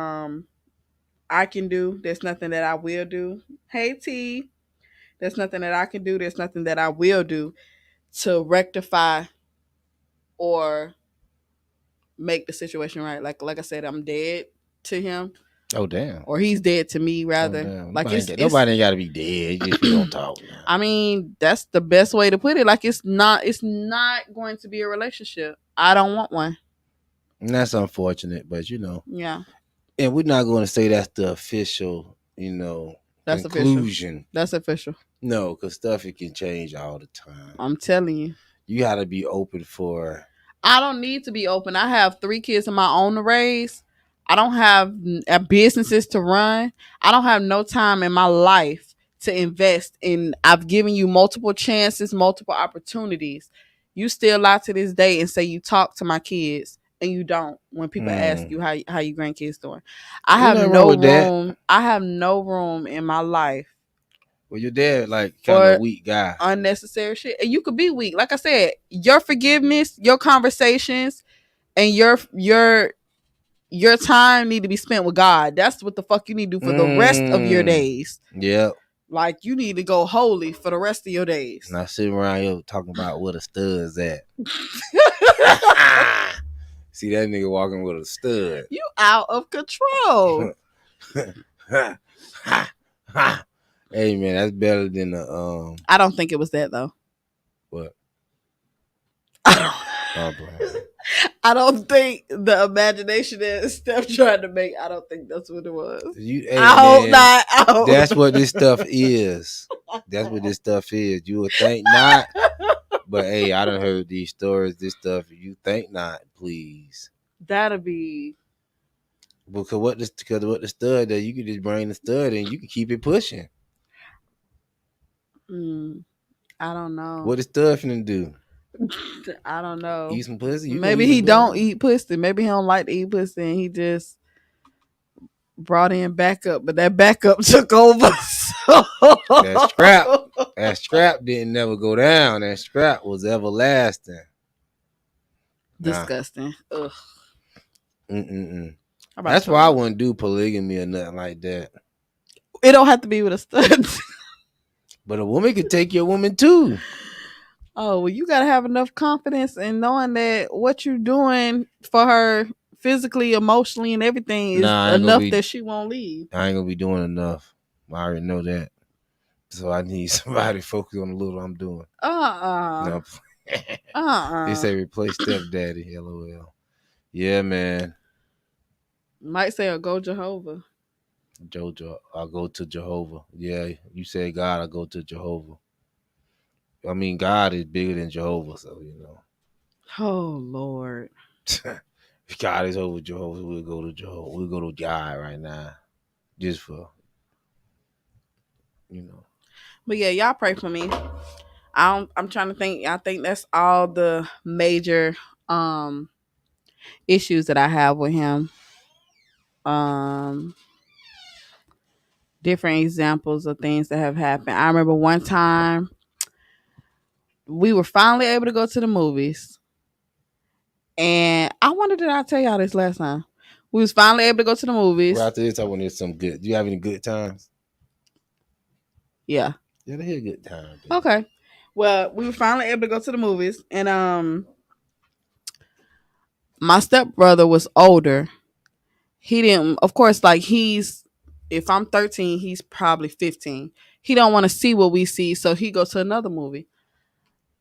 I can do. There's nothing that I will do. Hey T, there's nothing that I can do. There's nothing that I will do to rectify or make the situation right. Like I said, I'm dead to him. Oh damn! Or he's dead to me, rather. Oh, like nobody ain't got to be dead. Just you don't talk. Now. I mean, that's the best way to put it. Like it's not going to be a relationship. I don't want one. And that's unfortunate, but you know. Yeah. And we're not going to say that's the official, that's conclusion. Official. That's official. No, because stuff it can change all the time. I'm telling you. You got to be open for. I don't need to be open. I have 3 kids of my own to raise. I don't have businesses to run. I don't have no time in my life to invest in. I've given you multiple chances, multiple opportunities. You still lie to this day and say you talk to my kids and you don't when people ask you how your grandkids doing. I Ain't have nothing no wrong with that. room. I have no room in my life Well, your dad like kind of for a weak guy. unnecessary shit. And you could be weak. Like I said, your forgiveness, your conversations, and your time need to be spent with God. That's what the fuck you need to do for the rest of your days. Yep. Like you need to go holy for the rest of your days. Not sitting around here talking about where the stud's at. See that nigga walking with a stud. You out of control. Hey man, that's better than the I don't think it was that though. what? I don't think the imagination that Steph tried to make. I don't think that's what it was. I hope not. That's what this stuff is. That's what this stuff is. You would think not, but hey, I done heard these stories. This stuff, you think not, please. That'll be because what the stud does, you can just bring the stud and you can keep it pushing. I don't know. What the stud finna do? I don't know. Eat some pussy? Maybe he don't eat pussy. Maybe he don't like to eat pussy and he just brought in backup, but that backup took over. That strap didn't never go down. That strap was everlasting. Disgusting. Ugh. That's why I wouldn't do polygamy or nothing like that. It don't have to be with a stud. But a woman could take your woman too. Oh, well, you gotta have enough confidence in knowing that what you're doing for her physically, emotionally, and everything is enough that she won't leave. I ain't gonna be doing enough. I already know that. So I need somebody to focus on the little I'm doing. No. They say replace stepdaddy. LOL. Yeah, man. Might say I'll go Jehovah. Jojo, I'll go to Jehovah. Yeah, you say God, I'll go to Jehovah. I mean, God is bigger than Jehovah, so you know. Oh Lord. If God is over Jehovah, we'll go to Jehovah. We'll go to God right now. Just for you know. But yeah, y'all pray for me. I'm trying to think. I think that's all the major issues that I have with him. Different examples of things that have happened. I remember one time we were finally able to go to the movies. And I wonder, did I tell y'all this last time? We was finally able to go to the movies. Well, after this, I want to hear some good. Do you have any good times? Yeah. Yeah, they had a good time. Dude. Okay. Well, we were finally able to go to the movies. And my stepbrother was older. He didn't, of course, like if I'm 13, he's probably 15. He don't want to see what we see, so he goes to another movie.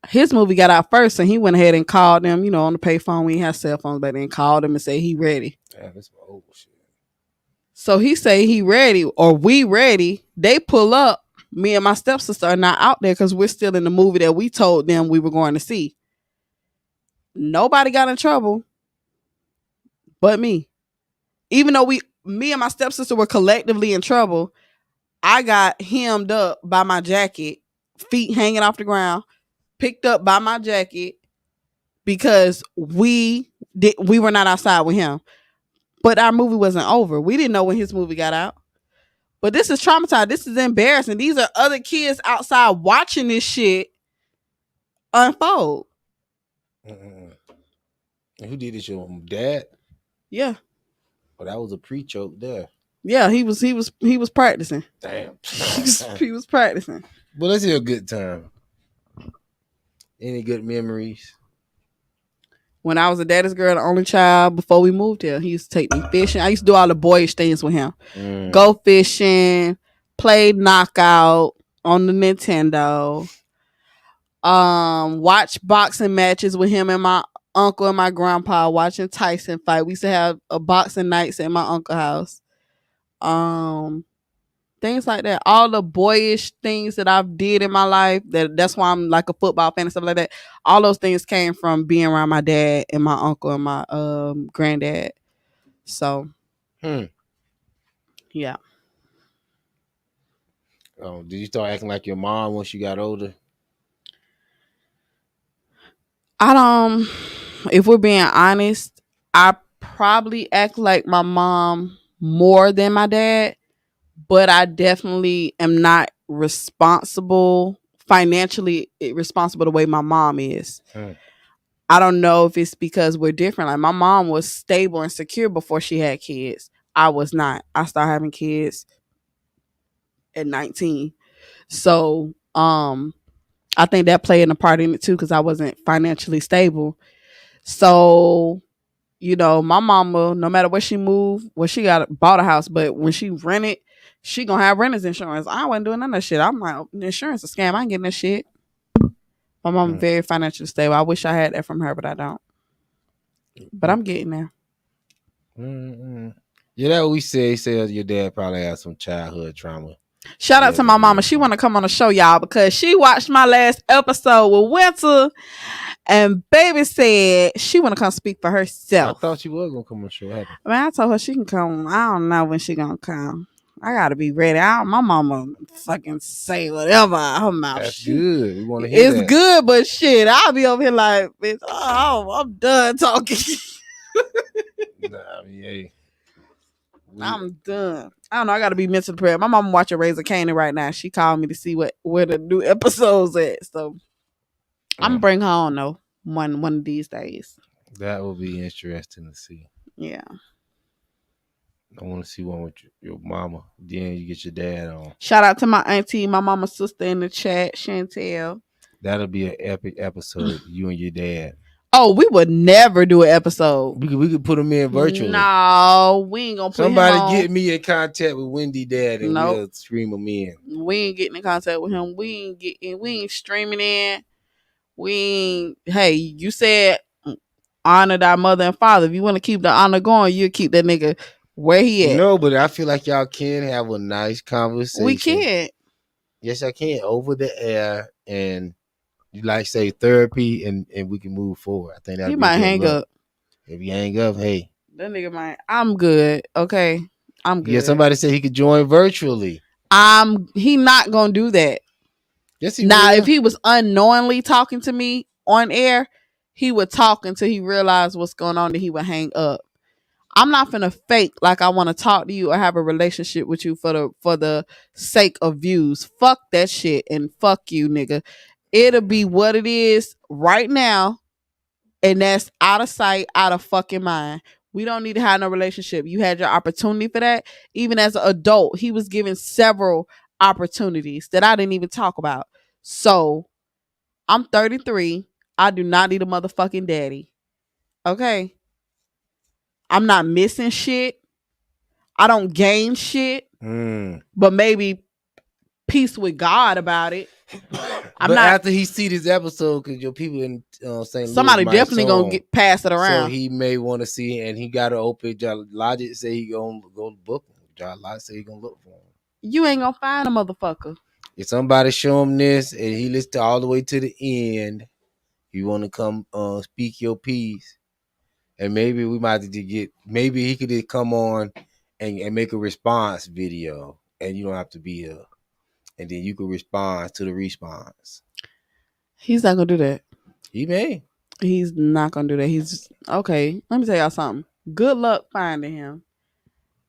His movie got out first, and he went ahead and called them, on the payphone. We had cell phones back then. Called them and said he ready. Yeah, that's my old shit. So he say he ready or we ready. They pull up. Me and my stepsister are not out there because we're still in the movie that we told them we were going to see. Nobody got in trouble but me. Even though me and my stepsister were collectively in trouble, I got hemmed up by my jacket, feet hanging off the ground, picked up by my jacket because we were not outside with him. But our movie wasn't over. We didn't know when his movie got out. But this is traumatized. This is embarrassing. These are other kids outside watching this shit unfold. And who did this? Your dad? Yeah. Well, that was a pre-choke there. Yeah, he was practicing. Damn. he was practicing. Well, let's hear a good time. Any good memories? When I was a daddy's girl, the only child before we moved here, he used to take me fishing. I used to do all the boyish things with him. Go fishing, play knockout on the Nintendo, watch boxing matches with him and my uncle and my grandpa, watching Tyson fight. We used to have a boxing nights at my uncle's house. Things like that. All the boyish things that I've did in my life, that's why I'm like a football fan and stuff like that. All those things came from being around my dad and my uncle and my granddad. So yeah. Did you start acting like your mom once you got older? If we're being honest, I probably act like my mom more than my dad, but I definitely am not financially responsible the way my mom is. I don't know if it's because we're different. Like my mom was stable and secure before she had kids. I was not. I started having kids at 19. So, I think that played a part in it too because I wasn't financially stable. So, my mama, no matter where she moved, she bought a house, but when she rented, she gonna have renter's insurance. I wasn't doing none of that shit. I'm like, insurance is a scam. I ain't getting that shit. My mom very financially stable. I wish I had that from her, but I don't. But I'm getting there. Yeah, that what we said. He said your dad probably had some childhood trauma. Shout out to my mama. She want to come on the show, y'all, because she watched my last episode with Winter, and baby said she want to come speak for herself. I thought she was gonna come on the show. Man, I told her she can come. I don't know when she gonna come. I gotta be ready. My mama fucking say whatever out her mouth. That's good. We want to hear that. It's good, but shit, I'll be over here like, bitch, I'm done talking. Nah, I mean, hey. I'm done. I don't know. I gotta be mentally prepared. My mama watching Raising Kanan right now. She called me to see where the new episodes at. So I'm gonna bring her on though one of these days. That will be interesting to see. Yeah. I want to see one with your mama. Then you get your dad on. Shout out to my auntie, my mama's sister in the chat, Chantel. That'll be an epic episode. You and your dad. Oh, we would never do an episode. We could put him in virtually. No, we ain't gonna put Somebody him on. Get me in contact with Wendy dad and we'll stream him in. We ain't getting in contact with him. We ain't streaming in. Hey, you said honor thy mother and father. If you want to keep the honor going, you keep that nigga where he at. No, but I feel like y'all can have a nice conversation. We can't. Yes, I can. Over the air and you like say therapy and we can move forward. I think that he might hang up. If you hang up, hey. That nigga might. I'm good. Okay. I'm good. Yeah, somebody said he could join virtually. He not gonna do that. Yes, he now, will. if he was unknowingly talking to me on air, he would talk until he realized what's going on, then he would hang up. I'm not finna fake like I want to talk to you or have a relationship with you for the sake of views. Fuck that shit and fuck you, nigga. It'll be what it is right now, and that's out of sight, out of fucking mind. We don't need to have no relationship. You had your opportunity for that. Even as an adult, he was given several opportunities that I didn't even talk about. So, I'm 33. I do not need a motherfucking daddy. Okay? I'm not missing shit. I don't gain shit. But maybe peace with God about it. After he see this episode, because your people in St. Louis, somebody definitely gonna get pass it around. So he may want to see, and he got to open. Logic say he gonna go book him. Logic say he gonna look for him. You ain't gonna find a motherfucker. If somebody show him this and he listen all the way to the end, you want to come speak your piece, and maybe we might have to get. Maybe he could just come on and make a response video, and you don't have to be here. And then you can respond to the response. He's not gonna do that. He may. He's not gonna do that. He's just, okay. Let me tell y'all something. Good luck finding him.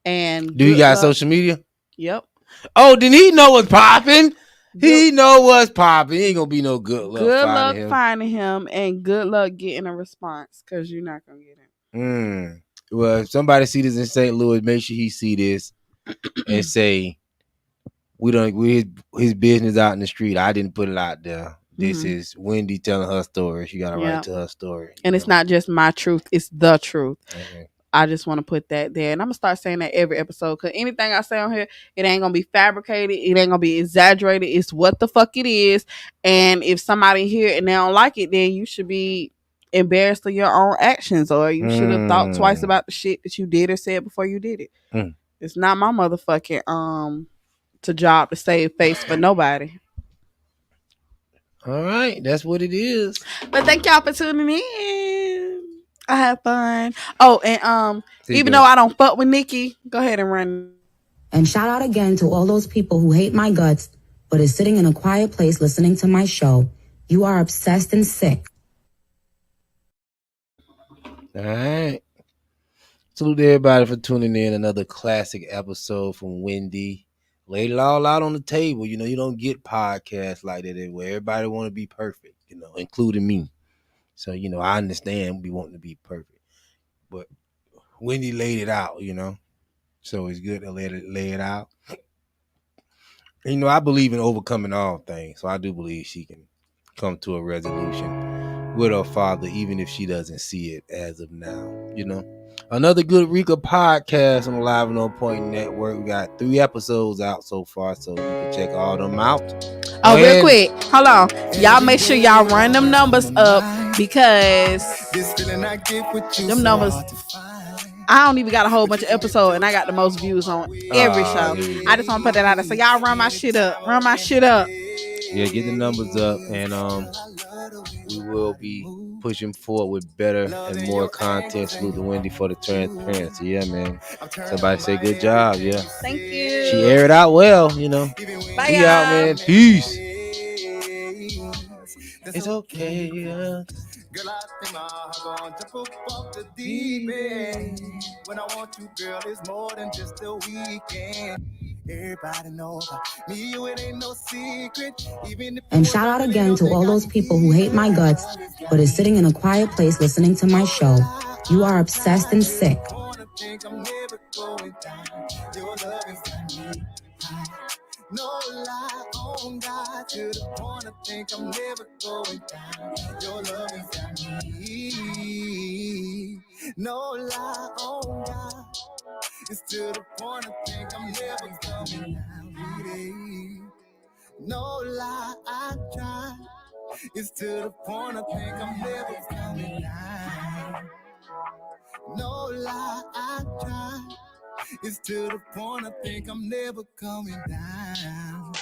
And do he got social media? Yep. Oh, then he know what's popping. He know what's popping. He ain't gonna be no good luck. Good luck finding him, and good luck getting a response because you're not gonna get it. Well, if somebody see this in St. Louis, make sure he see this and say. We his business out in the street. I didn't put it out there. This is Wendy telling her story. She got to write to her story. And it's not just my truth. It's the truth. Okay. I just want to put that there. And I'm going to start saying that every episode. Because anything I say on here, it ain't going to be fabricated. It ain't going to be exaggerated. It's what the fuck it is. And if somebody hear it and they don't like it, then you should be embarrassed of your own actions. Or you should have thought twice about the shit that you did or said before you did it. It's not my motherfucking job to save face for nobody. All right, that's what it is. But thank y'all for tuning in. I had fun. Oh, and even though I don't fuck with Nikki, go ahead and run. And shout out again to all those people who hate my guts, but is sitting in a quiet place listening to my show. You are obsessed and sick. All right. Salute to everybody for tuning in. Another classic episode from Wendy. Laid it all out on the table. You know, you don't get podcasts like that where everybody want to be perfect, you know, including me. So, you know, I understand we want to be perfect. But Wendy laid it out, you know. So it's good to lay it out. And, you know, I believe in overcoming all things. So I do believe she can come to a resolution with her father, even if she doesn't see it as of now, you know. Another good Rika podcast on the Live and On Point Network. We got 3 episodes out so far, so you can check all them out. Oh, real quick, hold on. Y'all make sure y'all run them numbers up because them numbers. I don't even got a whole bunch of episodes, and I got the most views on every show. I just want to put that out there. So y'all run my shit up. Run my shit up. Yeah, get the numbers up, and we will be pushing forward with better and more content. Salute to Wendy for the transparency. Yeah, man. Somebody say good job. Yeah. Thank you. She aired out well, you know. Bye, We y'all. out, man. Peace. It's okay. Yeah. Girl, I think my heart gonna jump up off the deep end. When I want you, girl, it's more than just a weekend. Everybody know about me, you it ain't no secret. Even if And shout out again to all those people who hate my guts, but is sitting in a quiet place listening to my show. You are obsessed and sick. No lie, on God, to the point I think I'm never going down. Your love is got me. No lie, on God, it's to the point I think I'm never coming down. Really. No lie, I try. It's to the point I think I'm never coming down. No lie, I try. It's to the point I think I'm never coming down.